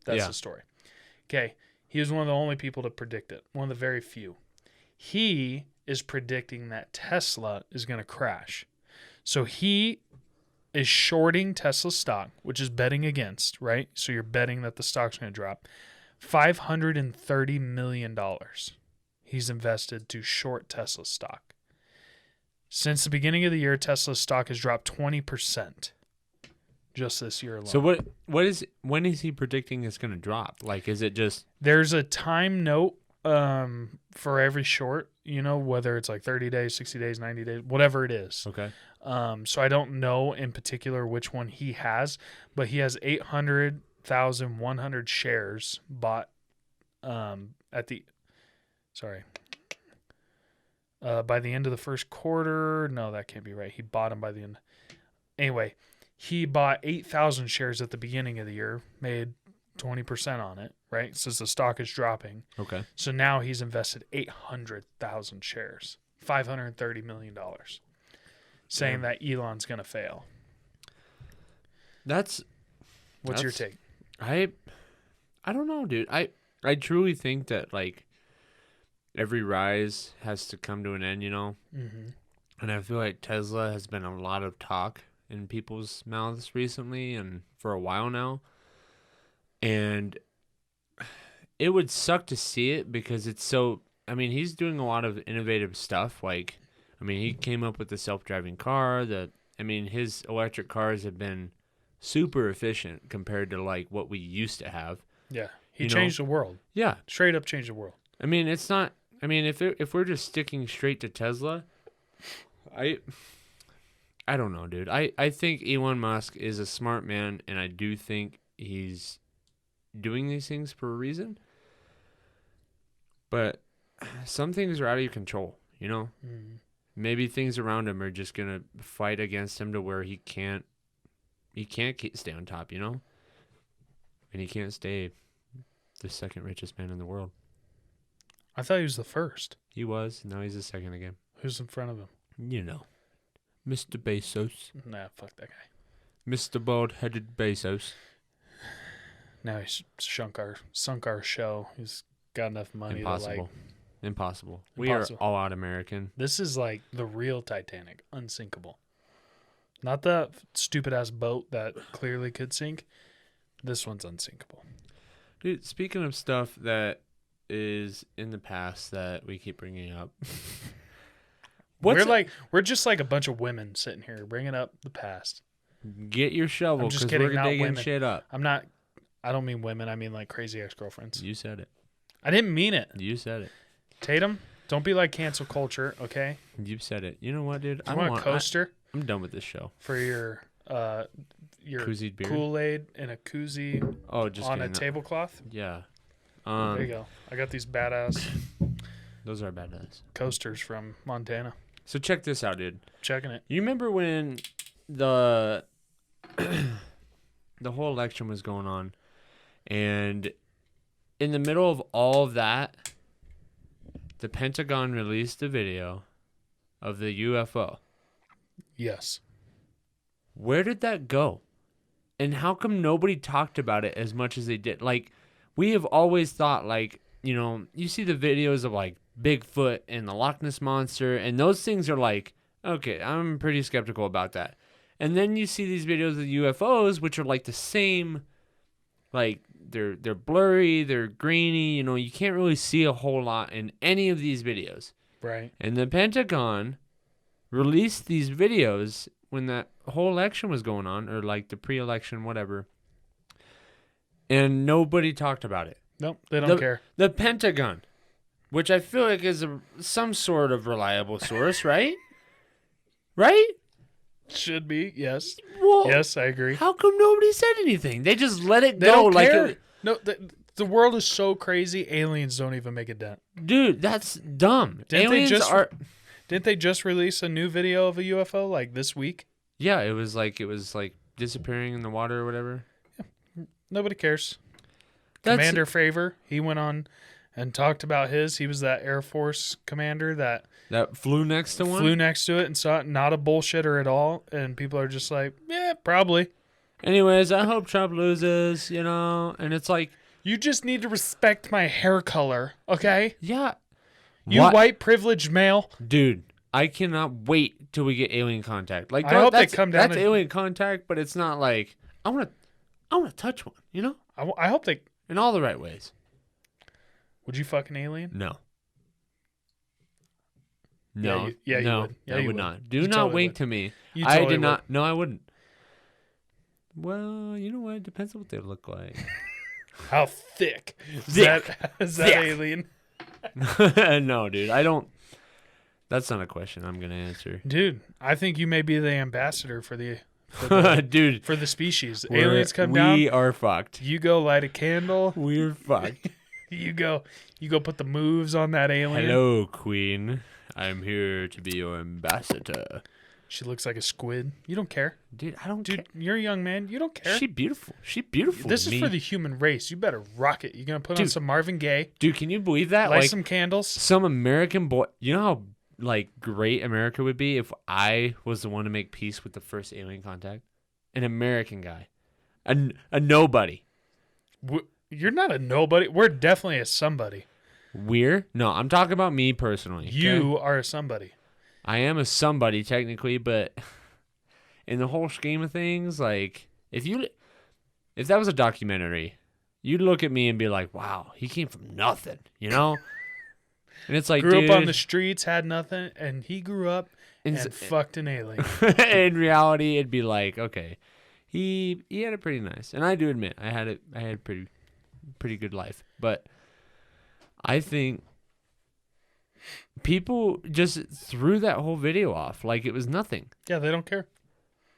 That's the story. Okay. He was one of the only people to predict it. One of the very few. He is predicting that Tesla is going to crash. So he is shorting Tesla stock, which is betting against, right? So you're betting that the stock's going to drop. $530 million he's invested to short Tesla stock. Since the beginning of the year, Tesla's stock has dropped 20% just this year alone. So when is he predicting it's going to drop? Like, is it just... There's a time note for every short, whether it's like 30 days, 60 days, 90 days, whatever it is. Okay. So I don't know in particular which one he has, but he has 800,100 shares bought by the end of the first quarter. No, that can't be right. He bought them by the end. Anyway, he bought 8,000 shares at the beginning of the year, made 20% on it, right? Since the stock is dropping. Okay. So now he's invested 800,000 shares, $530 million, saying that Elon's going to fail. What's your take? I don't know, dude. I truly think that, like, every rise has to come to an end, Mm-hmm. And I feel like Tesla has been a lot of talk in people's mouths recently and for a while now. And it would suck to see it because it's so... I mean, he's doing a lot of innovative stuff. Like, I mean, he came up with the self-driving car. His electric cars have been super efficient compared to, like, what we used to have. Yeah. He changed the world. Yeah. Straight up changed the world. I mean, it's not... I mean, if we're just sticking straight to Tesla, I don't know, dude. I think Elon Musk is a smart man, and I do think he's doing these things for a reason. But some things are out of your control, Mm-hmm. Maybe things around him are just gonna fight against him to where he can't stay on top, and he can't stay the second richest man in the world. I thought he was the first. He was. Now he's the second again. Who's in front of him? Mr. Bezos. Nah, fuck that guy. Mr. Bald-headed Bezos. Now he's sunk our show. He's got enough money Impossible. to Impossible. Impossible. We are all out American. This is like the real Titanic, unsinkable. Not the stupid ass boat that clearly could sink. This one's unsinkable. Dude, speaking of stuff that is in the past that we keep bringing up. We're just like a bunch of women sitting here bringing up the past. Get your shovel because we're digging shit up. I don't mean women. I mean like crazy ex-girlfriends. You said it. I didn't mean it. You said it. Tatum, don't be like cancel culture, okay? You said it. You know what, dude? I want a coaster. I'm done with this show. For your koozie beer? Kool-Aid in a koozie on a tablecloth. Yeah. There you go. I got these badass those are badass coasters from Montana. So check this out, dude. Checking it. You remember when the whole election was going on, and in the middle of all of that, the Pentagon released a video of the UFO. Yes. Where did that go? And how come nobody talked about it as much as they did? Like, we have always thought, like, you see the videos of, like, Bigfoot and the Loch Ness Monster, and those things are like, okay, I'm pretty skeptical about that. And then you see these videos of UFOs, which are, like, the same, like, they're blurry, they're grainy. You know, you can't really see a whole lot in any of these videos. Right. And the Pentagon released these videos when that whole election was going on, or like the pre-election, whatever. And nobody talked about it. Nope, they don't care. The Pentagon, which I feel like is some sort of reliable source, right? Right? Should be, yes. Well, yes, I agree. How come nobody said anything? They just let it They go. don't like care. No, the world is so crazy, aliens don't even make a dent. Dude, that's dumb. Aliens are... Didn't they just release a new video of a UFO like this week? Yeah, it was like disappearing in the water or whatever. Yeah. Nobody cares. Commander Favor, he went on and talked about his. He was that Air Force commander that flew next to one? Flew next to it and saw it. Not a bullshitter at all. And people are just like, yeah, probably. Anyways, I hope Trump loses, you know. And it's like... You just need to respect my hair color, okay? Yeah. You white privileged male. Dude, I cannot wait till we get alien contact. Like, I hope they come down. That's alien contact, but it's not like I want to touch one. You know. I hope they in all the right ways. Would you fuck an alien? No. No. You would. Yeah, I you would would not. Do you not totally wink would. to me. You I totally did would. not. No, I wouldn't. Well, you know what? It depends on what they look like. How thick is that alien? No, dude. I don't. That's not a question I'm gonna answer. Dude, I think you may be the ambassador for the dude, for the species. Aliens come down. We are fucked. You go light a candle. We're fucked. You go put the moves on that alien. Hello, Queen. I'm here to be your ambassador. She looks like a squid. You don't care. Dude, I don't care. care. You're a young man. You don't care. She's beautiful. She's beautiful. This is for the human race. You better rock it. You're going to put on some Marvin Gaye. Dude, can you believe that? Light some candles. Some American boy. You know how like great America would be if I was the one to make peace with the first alien contact? An American guy. A nobody. You're not a nobody. We're definitely a somebody. We're? No, I'm talking about me personally. You are a somebody. I am a somebody technically, but in the whole scheme of things, like if that was a documentary, you'd look at me and be like, "Wow, he came from nothing," you know? And it's like, grew up on the streets, had nothing, and he grew up and fucked an alien. In reality, it'd be like, okay, he had it pretty nice, and I do admit I had a pretty good life, but I think people just threw that whole video off like it was nothing. Yeah, they don't care.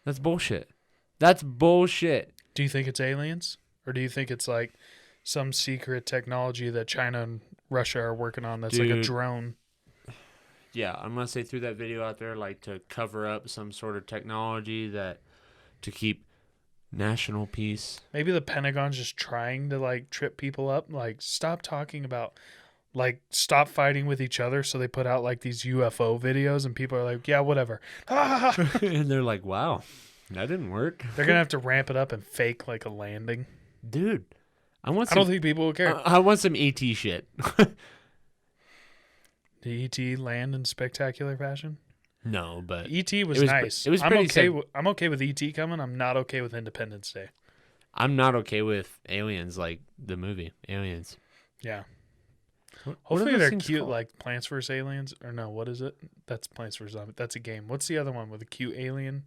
That's bullshit. That's bullshit. Do you think it's aliens? Or do you think it's like some secret technology that China and Russia are working on that's like a drone? Yeah, I'm going to say threw that video out there like to cover up some sort of technology to keep national peace. Maybe the Pentagon's just trying to like trip people up. Like, stop talking about... Like, stop fighting with each other, so they put out, like, these UFO videos, and people are like, yeah, whatever. And they're like, wow, that didn't work. They're going to have to ramp it up and fake, like, a landing. Dude, I don't think people will care. I want some ET shit. Did ET land in spectacular fashion? No, but... ET was nice. It was pretty I'm okay with ET coming. I'm not okay with Independence Day. I'm not okay with Aliens, like the movie, Aliens. Yeah. Hopefully they're cute, called? Like Plants vs. Aliens. Or no, what is it? That's Plants vs. Zombies. That's a game. What's the other one where the cute alien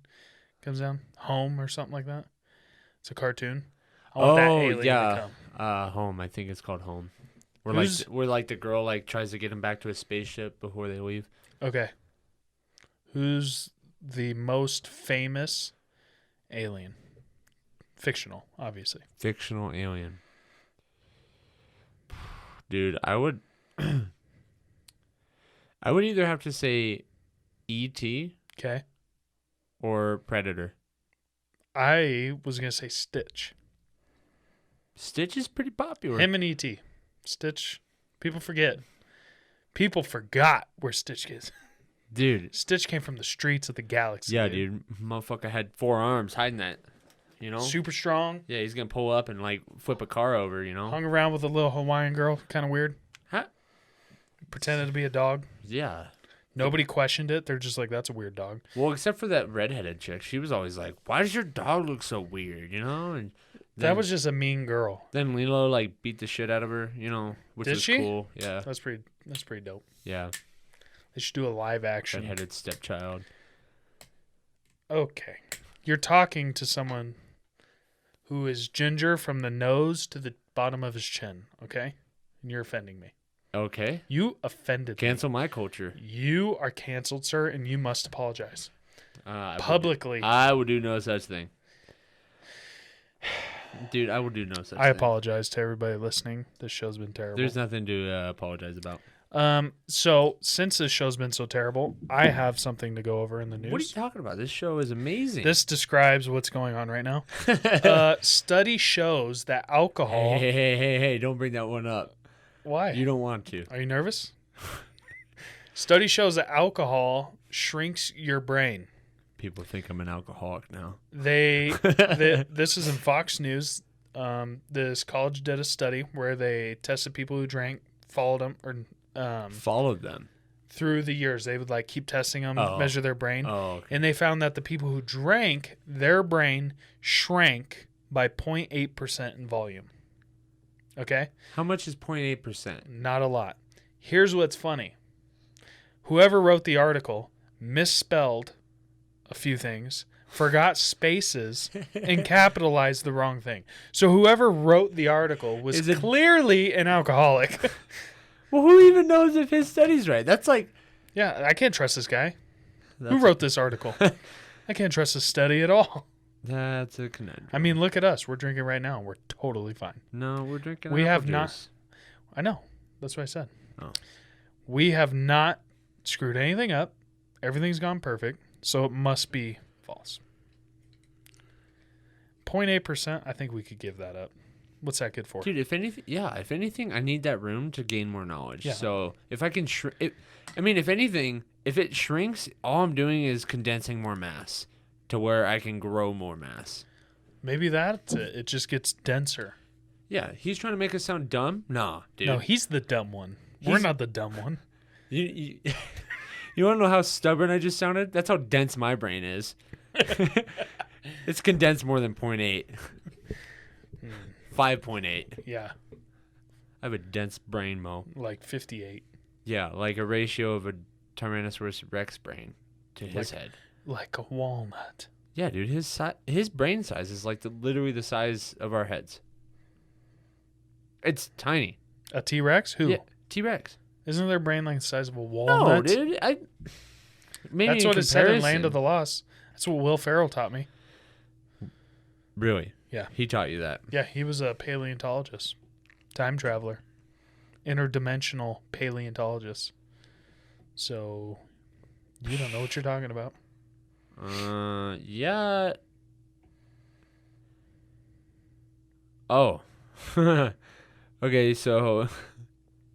comes down? Home or something like that? It's a cartoon. I want that alien to come. Home. I think it's called Home. Where the girl like tries to get him back to a spaceship before they leave. Okay. Who's the most famous alien? Fictional, obviously. Fictional alien. Dude, I would either have to say E.T. Okay. or Predator. I was going to say Stitch. Stitch is pretty popular. Him and E.T. Stitch, people forget. People forgot where Stitch is. Dude. Stitch came from the streets of the galaxy. Yeah, dude. Motherfucker had 4 arms hiding that. You know? Super strong. Yeah, he's going to pull up and, like, flip a car over, you know? Hung around with a little Hawaiian girl. Kind of weird. Huh? Pretended to be a dog. Yeah. Nobody questioned it. They're just like, that's a weird dog. Well, except for that redheaded chick. She was always like, why does your dog look so weird, you know? And That was just a mean girl. Then Lilo like beat the shit out of her, which Did was she? cool. Yeah. That's pretty dope. Yeah. They should do a live action. Red-headed stepchild. Okay. You're talking to someone who is ginger from the nose to the bottom of his chin, okay? And you're offending me. Okay. You offended Cancel me. my culture. You are canceled, sir, and you must apologize. Publicly. I would do no such thing. Dude, I will do no such thing. I apologize to everybody listening. This show's been terrible. There's nothing to apologize about. So since this show's been so terrible, I have something to go over in the news. What are you talking about? This show is amazing. This describes what's going on right now. Study shows that alcohol. Hey, don't bring that one up. Why? You don't want to. Are you nervous? Study shows that alcohol shrinks your brain. People think I'm an alcoholic now. This is in Fox News. This college did a study where they tested people who drank, followed them through the years. They would keep testing them, measure their brain, okay. And they found that the people who drank, their brain shrank by 0.8% in volume. Okay? How much is 0.8%? Not a lot. Here's what's funny. Whoever wrote the article misspelled a few things, forgot spaces, and capitalized the wrong thing. So whoever wrote the article was clearly an alcoholic. Well, who even knows if his study's right? That's like... Yeah, I can't trust this guy. Who wrote this article? I can't trust his study at all. That's a conundrum. I mean, look at us. We're drinking right now. We're totally fine. No, we're drinking We have juice. not... I know. That's what I said. Oh. We have not screwed anything up. Everything's gone perfect. So it must be false. 0.8%, I think we could give that up. What's that good for? Dude, if anything, I need that room to gain more knowledge. Yeah. So if I can if anything, if it shrinks, all I'm doing is condensing more mass to where I can grow more mass. Maybe that's it. It just gets denser. Yeah, he's trying to make us sound dumb? Nah, dude. No, he's the dumb one. We're not the dumb one. You want to know how stubborn I just sounded? That's how dense my brain is. It's condensed more than 0.8. 5.8. Yeah. I have a dense brain, Mo. Like 58. Yeah, like a ratio of a Tyrannosaurus Rex brain to his head. Like a walnut. Yeah, dude, his brain size is literally the size of our heads. It's tiny. A T-Rex? Who? Yeah, T-Rex. Isn't their brain like the size of a walnut? No, dude. That's what it said in Land of the Lost. That's what Will Ferrell taught me. Really? Yeah. He taught you that? Yeah, he was a paleontologist. Time traveler. Interdimensional paleontologist. So, you don't know what you're talking about. Yeah. Oh. Okay, so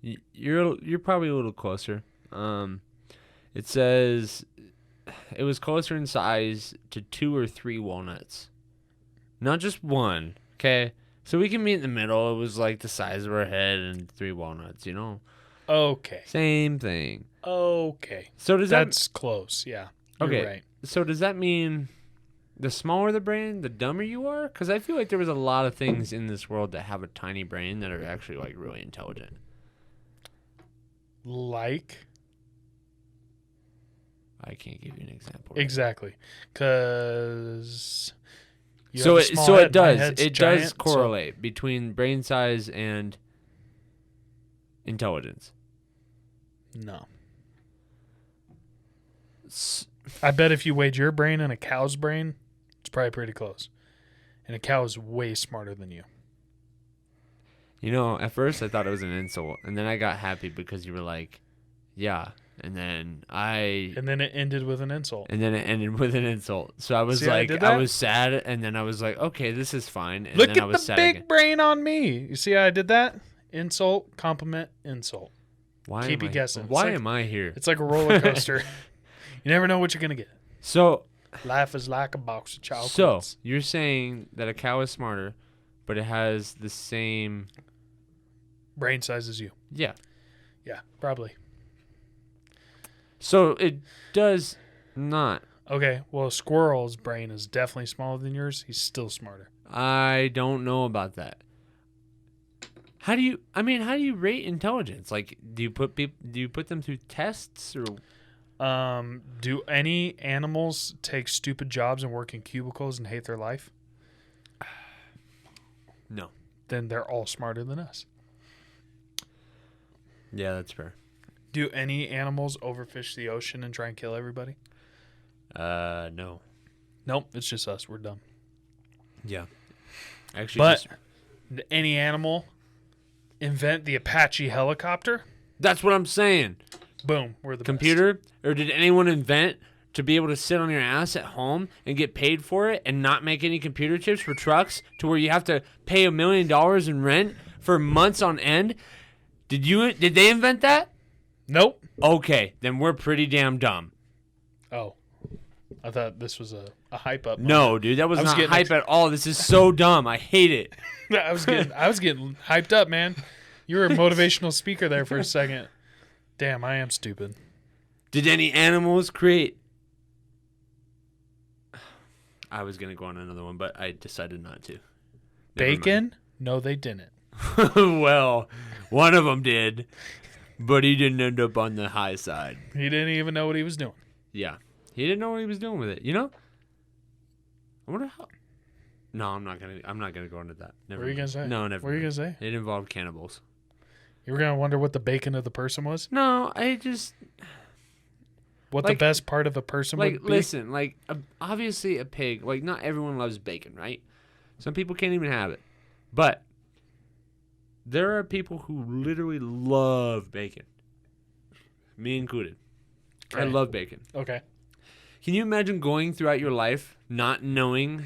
you're probably a little closer. It says it was closer in size to 2 or 3 walnuts. Not just one, okay? So we can meet in the middle. It was like the size of our head and 3 walnuts, Okay. Same thing. Okay. So That's close, yeah. You're okay. right. So does that mean the smaller the brain, the dumber you are? Because I feel like there was a lot of things in this world that have a tiny brain that are actually really intelligent. Like? I can't give you an example. Exactly. Because... So it does correlate between brain size and intelligence. No. I bet if you weighed your brain and a cow's brain, it's probably pretty close. And a cow is way smarter than you. At first I thought it was an insult, and then I got happy because you were like, yeah. And then it ended with an insult. So I was I was sad, and then I was like, okay, this is fine. And Look then at I was the sad big again. brain on me. You see how I did that? Insult, compliment, insult. Why Keep you guessing. Why am I here? It's like a roller coaster. You never know what you're going to get. So life is like a box of chocolates. So you're saying that a cow is smarter, but it has the same brain size as you. Yeah. Yeah, probably. So it does not. Okay, well, a squirrel's brain is definitely smaller than yours. He's still smarter. I don't know about that. How do you rate intelligence? Like, do you put them through tests or? Do any animals take stupid jobs and work in cubicles and hate their life? No. Then they're all smarter than us. Yeah, that's fair. Do any animals overfish the ocean and try and kill everybody? No. Nope, it's just us. We're dumb. Yeah. Actually, But did any animal invent the Apache helicopter? that's what I'm saying. Boom, we're the Computer? Or did anyone invent to be able to sit on your ass at home and get paid for it and not make any computer chips for trucks to where you have to pay $1 million in rent for months on end? Did they invent that? best. Nope. Okay, then we're pretty damn dumb. Oh, I thought this was a hype up. No, dude, that was I was not getting hype at all. This is so dumb. I hate it. I was getting hyped up, man. You were a motivational speaker there for a second. Damn, I am stupid. Did any animals create? I was gonna go on another one, but I decided not to. Never Bacon? No, they didn't. mind. Well, one of them did, but he didn't end up on the high side. He didn't even know what he was doing. Yeah, he didn't know what he was doing with it. You know? I wonder how. No, I'm not gonna go into that. Never What were you mind. gonna say? No, never. What were you mind. gonna say? It involved cannibals. You were gonna wonder what the bacon of the person was? No, I just What Like- the best part of a person like would be? listen, like obviously a pig. Like not everyone loves bacon, right? Some people can't even have it, but there are people who literally love bacon. Me included. I Okay. love bacon. Okay. Can you imagine going throughout your life not knowing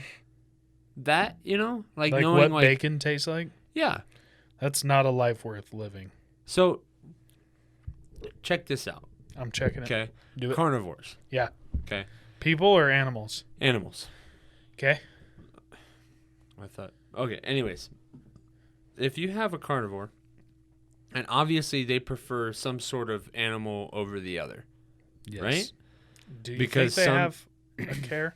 that? You know, like knowing what bacon tastes like? yeah. That's not a life worth living. So check this out. I'm checking it. Okay, Do it. carnivores. Yeah. Okay, People or animals? animals. Okay. I thought. Okay. Anyways, if you have a carnivore, and obviously they prefer some sort of animal over the other, Yes. right? Do you Because think they some- have a care?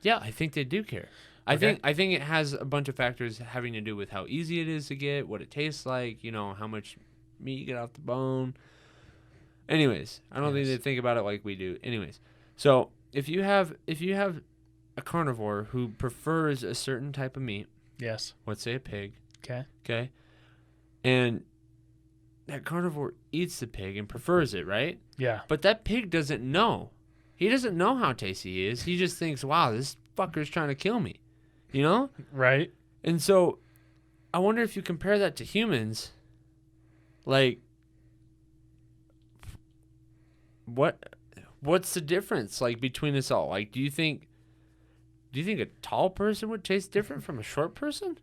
Yeah, I think they do care. Okay. I think it has a bunch of factors having to do with how easy it is to get, what it tastes like, you know, how much meat you get off the bone. Anyways, I don't think Yes. they think about it like we do. Anyways, so if you have a carnivore who prefers a certain type of meat, Yes. let's say a pig, Okay. okay, and that carnivore eats the pig and prefers it, right? Yeah. But that pig doesn't know. He doesn't know how tasty he is. He just thinks, wow, this fucker's trying to kill me. You know? Right. And so I wonder if you compare that to humans, like what's the difference like between us all? Like do you think a tall person would taste different from a short person?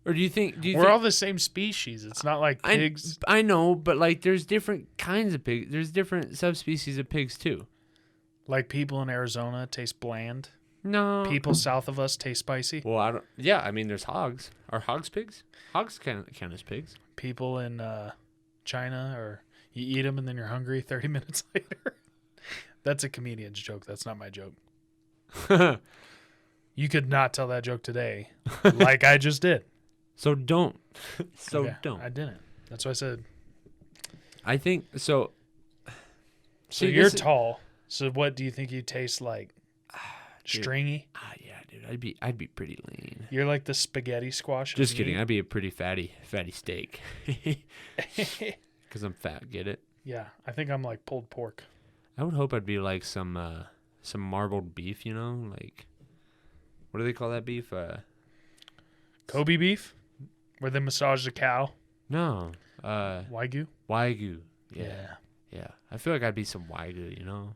Or do you think We're all the same species. It's not like pigs. I know, but like there's different kinds of pigs. There's different subspecies of pigs too. Like people in Arizona taste bland. No. People south of us taste spicy. Well, I don't. Yeah, I mean, there's hogs. Are hogs pigs? Hogs count as pigs. People in China, or you eat them and then you're hungry 30 minutes later. That's a comedian's joke. That's not my joke. You could not tell that joke today, like I just did. So don't. Okay, don't. I didn't. That's what I said. I think so. So See, you're this- tall. So what do you think you taste like? Dude. Stringy? Yeah, dude. I'd be pretty lean. You're like the spaghetti squash. of Just kidding. meat. I'd be a pretty fatty steak. Because I'm fat. Get it? Yeah, I think I'm like pulled pork. I would hope I'd be like some marbled beef. You know, like what do they call that beef? Kobe beef, where they massage the cow. No. Wagyu. Wagyu. Yeah. I feel like I'd be some Wagyu. You know.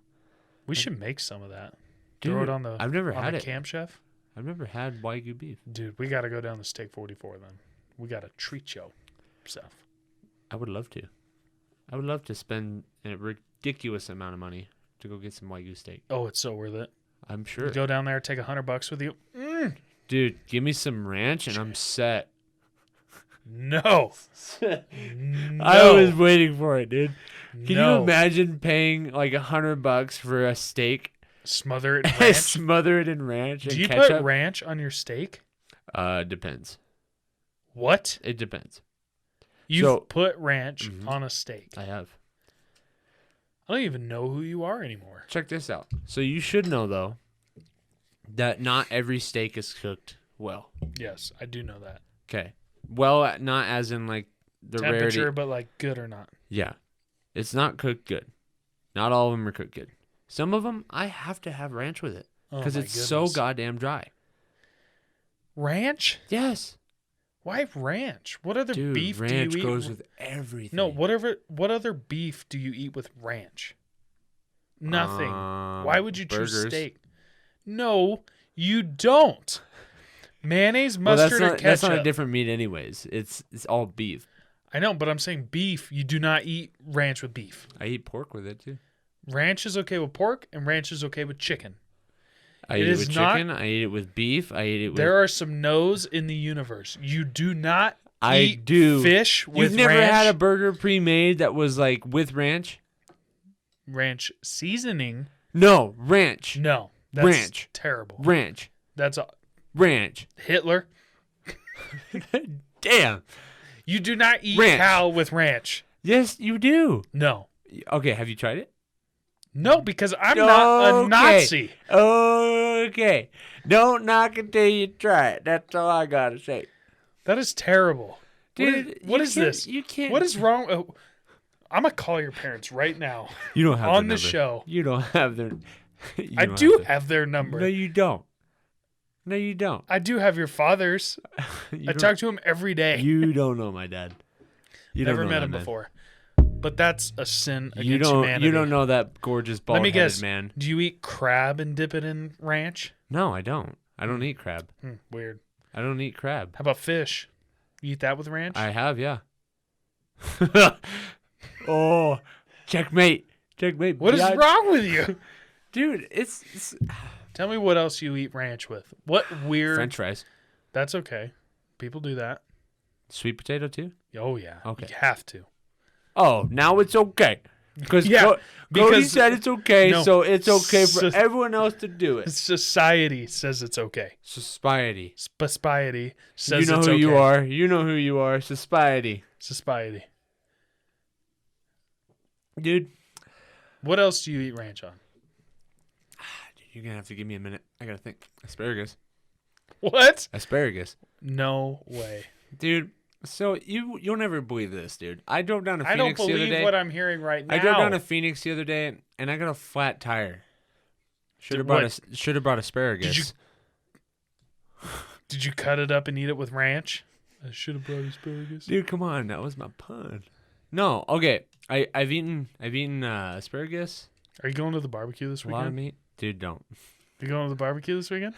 We should make some of that. Dude, Throw it on the. I've never on had the it. Camp Chef. I've never had Wagyu beef. Dude, we got to go down to Steak 44 then. We got to treat yourself. I would love to. I would love to spend a ridiculous amount of money to go get some Wagyu steak. Oh, it's so worth it. I'm You sure. go down there, take $100 with you. Dude, give me some ranch and I'm set. No. I was waiting for it, dude. Can you No. imagine paying like $100 for a steak Smother it in ranch. Smother it in ranch and Do you ketchup. put ranch on your steak? Depends. What? It depends. You've put ranch on a steak. I have. I don't even know who you are anymore. Check this out. So you should know, though, that not every steak is cooked well. Yes, I do know that. Okay. Well, not as in like the Temperature, rarity. but like good or not. Yeah. It's not cooked good. Not all of them are cooked good. Some of them, I have to have ranch with it because it's so goddamn dry. Ranch? Yes. Why ranch? What other Dude, beef do ranch you eat? goes with everything. No, what other beef do you eat with ranch? Nothing. Why would you choose burgers. steak? No, you don't. Mayonnaise, mustard, or ketchup. That's not a different meat anyways. It's all beef. I know, but I'm saying beef. You do not eat ranch with beef. I eat pork with it too. Ranch is okay with pork, and ranch is okay with chicken. I eat it with chicken. I eat it with beef. I eat it with... There are some no's in the universe. You do not eat do. fish with ranch. You've never had a burger pre-made that was like with ranch? Ranch seasoning? No, ranch. No. That's ranch. Terrible. Ranch. That's ranch. Hitler. Damn. You do not eat ranch. cow with ranch. Yes, you do. No. Okay, have you tried it? No, because I'm not a Nazi. Okay. Don't knock it till you try it. That's all I gotta say. That is terrible. Dude, what is this? You can't. What is wrong? I'm going to call your parents right now. You don't have on their the number. show. You don't have their... I do have their number. No, you don't. No, you don't. I do have your father's. I talk to him every day. You don't know my dad. You Never met him before. But that's a sin against humanity. You don't know that gorgeous bald-headed man. Do you eat crab and dip it in ranch? No, I don't. I don't eat crab. Weird. I don't eat crab. How about fish? You eat that with ranch? I have, yeah. Oh, checkmate. Checkmate. What is wrong with you? Dude, it's... Tell me what else you eat ranch with. What weird... French fries. That's okay. People do that. Sweet potato, too? Oh, yeah. Okay. You have to. Oh, now it's okay. Because Cody said it's okay, so it's okay for everyone else to do it. Society says it's okay. Society. Society says it's okay. You know who you are. You know who you are. Society. Society. Dude. What else do you eat ranch on? Dude, you're going to have to give me a minute. I got to think. Asparagus. What? Asparagus. No way. Dude. So you'll never believe this, dude. I drove down to Phoenix the other day. I don't believe what I'm hearing right now. I drove down to Phoenix the other day, and I got a flat tire. Should have brought asparagus. Did you cut it up and eat it with ranch? I should have brought asparagus. Dude, come on, that was my pun. No, okay. I've eaten asparagus. Are you going to the barbecue this weekend? A lot of meat, dude. Don't. You going to the barbecue this weekend?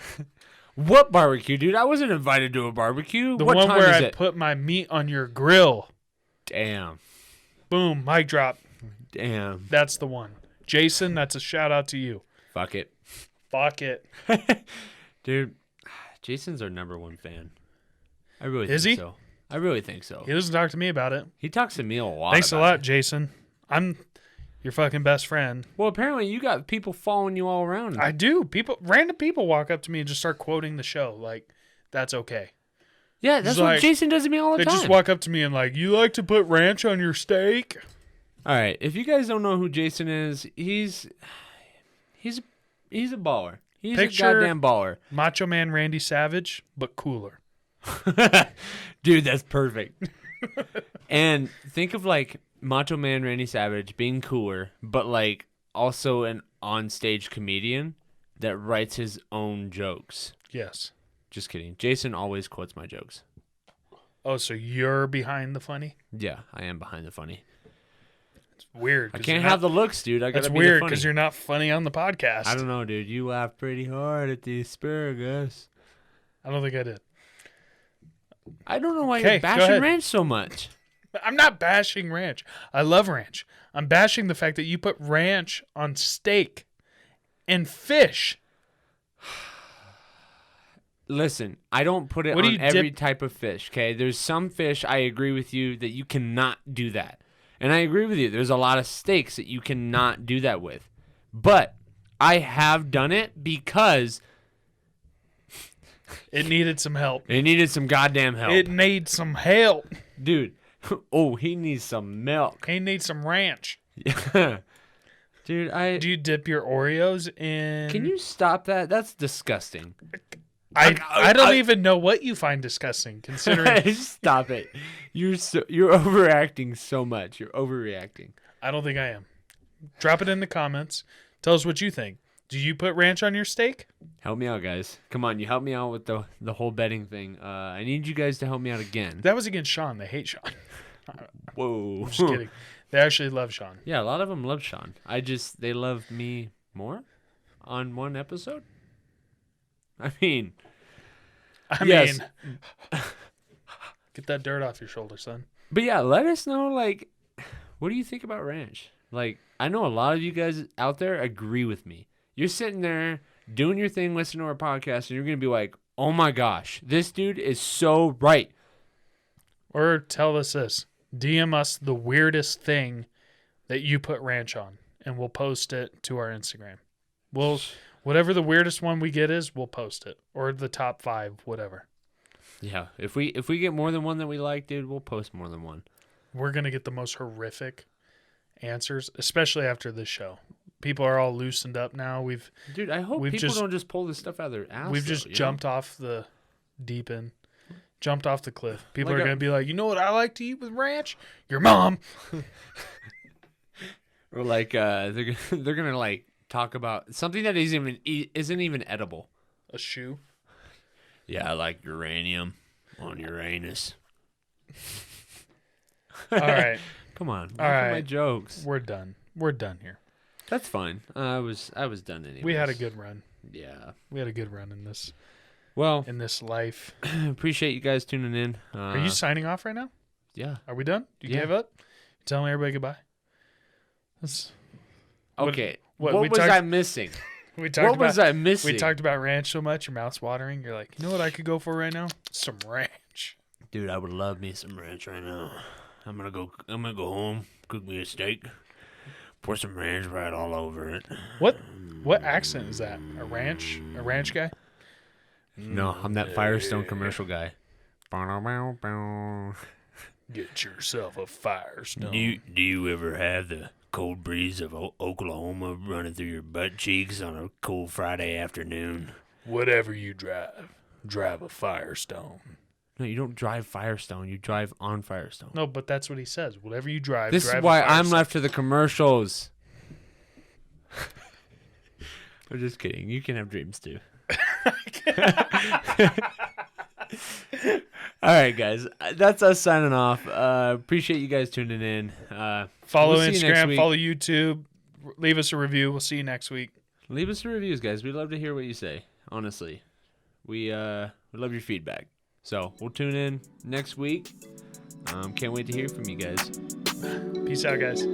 What barbecue, dude? I wasn't invited to a barbecue. The what one time where is I it? put my meat on your grill. Damn. Boom, mic drop. Damn. That's the one. Jason, that's a shout out to you. Fuck it. Fuck it. Dude, Jason's our number one fan. I really is think he? so. I really think so. He doesn't talk to me about it. He talks to me a lot. Thanks a lot, Jason. I'm your fucking best friend. Well, apparently you got people following you all around. I do. Random people walk up to me and just start quoting the show. Like, that's okay. Yeah, that's what Jason does to me all the time. They just walk up to me and like, you like to put ranch on your steak? All right. If you guys don't know who Jason is, he's a baller. He's a goddamn baller. Macho Man Randy Savage, but cooler. Dude, that's perfect. And think of like Macho Man Randy Savage being cooler, but like also an on-stage comedian that writes his own jokes. Yes. Just kidding. Jason always quotes my jokes. Oh, so you're behind the funny? Yeah, I am behind the funny. It's weird. I can't have the looks, dude. I gotta be the funny. That's weird because you're not funny on the podcast. I don't know, dude. You laugh pretty hard at the asparagus. I don't think I did. I don't know why you're bashing ranch so much. I'm not bashing ranch. I love ranch. I'm bashing the fact that you put ranch on steak and fish. Listen, I don't put it on every type of fish, okay? There's some fish, I agree with you, that you cannot do that. And I agree with you. There's a lot of steaks that you cannot do that with. But I have done it because It needed some help. it needed some goddamn help. It needs some help. Dude. Oh, he needs some milk. He needs some ranch. Dude, Do you dip your Oreos in? Can you stop that? That's disgusting. I don't even know what you find disgusting, considering. Stop it. You're overacting so much. You're overreacting. I don't think I am. Drop it in the comments. Tell us what you think. Do you put ranch on your steak? Help me out, guys. Come on, you help me out with the whole betting thing. I need you guys to help me out again. That was against Sean. They hate Sean. Whoa. I'm just kidding. They actually love Sean. Yeah, a lot of them love Sean. They love me more on one episode. I mean, yes. Get that dirt off your shoulder, son. But yeah, let us know, like, what do you think about ranch? Like, I know a lot of you guys out there agree with me. You're sitting there doing your thing, listening to our podcast, and you're going to be like, oh my gosh, this dude is so right. Or tell us this. DM us the weirdest thing that you put ranch on, and we'll post it to our Instagram. Whatever the weirdest one we get is, we'll post it. Or the top 5, whatever. Yeah, if we get more than one that we like, dude, we'll post more than one. We're going to get the most horrific answers, especially after this show. People are all loosened up now. Dude, I hope people don't just pull this stuff out of their ass. We've just jumped off the deep end. Jumped off the cliff. People are going to be like, you know what I like to eat with ranch? Your mom. Or like they're going to like talk about something that isn't even edible. A shoe? Yeah, I like uranium on Uranus. All right. Come on. All right. My jokes. We're done. We're done here. That's fine. I was done anyway. We had a good run. Yeah. We had a good run in this. Well, in this life. Appreciate you guys tuning in. Are you signing off right now? Yeah. Are we done? You gave up? Telling everybody goodbye? Okay. What was I missing? We talked about ranch so much, your mouth's watering. You're like, you know what I could go for right now? Some ranch. Dude, I would love me some ranch right now. I'm gonna go home, cook me a steak, pour some ranch right all over it. What accent is that? A ranch guy? No, I'm that Firestone commercial guy. Get yourself a Firestone. Do you ever have the cold breeze of Oklahoma running through your butt cheeks on a cold Friday afternoon? Whatever you drive a Firestone. No, you don't drive Firestone. You drive on Firestone. No, but that's what he says. Whatever you drive, This drive is why a Firestone. I'm left to the commercials. I'm just kidding. You can have dreams too. All right, guys. That's us signing off. Appreciate you guys tuning in. Follow Instagram, follow YouTube. Leave us a review. We'll see you next week. Leave us some reviews, guys. We'd love to hear what you say. Honestly, we love your feedback. So we'll tune in next week. Can't wait to hear from you guys. Peace out, guys.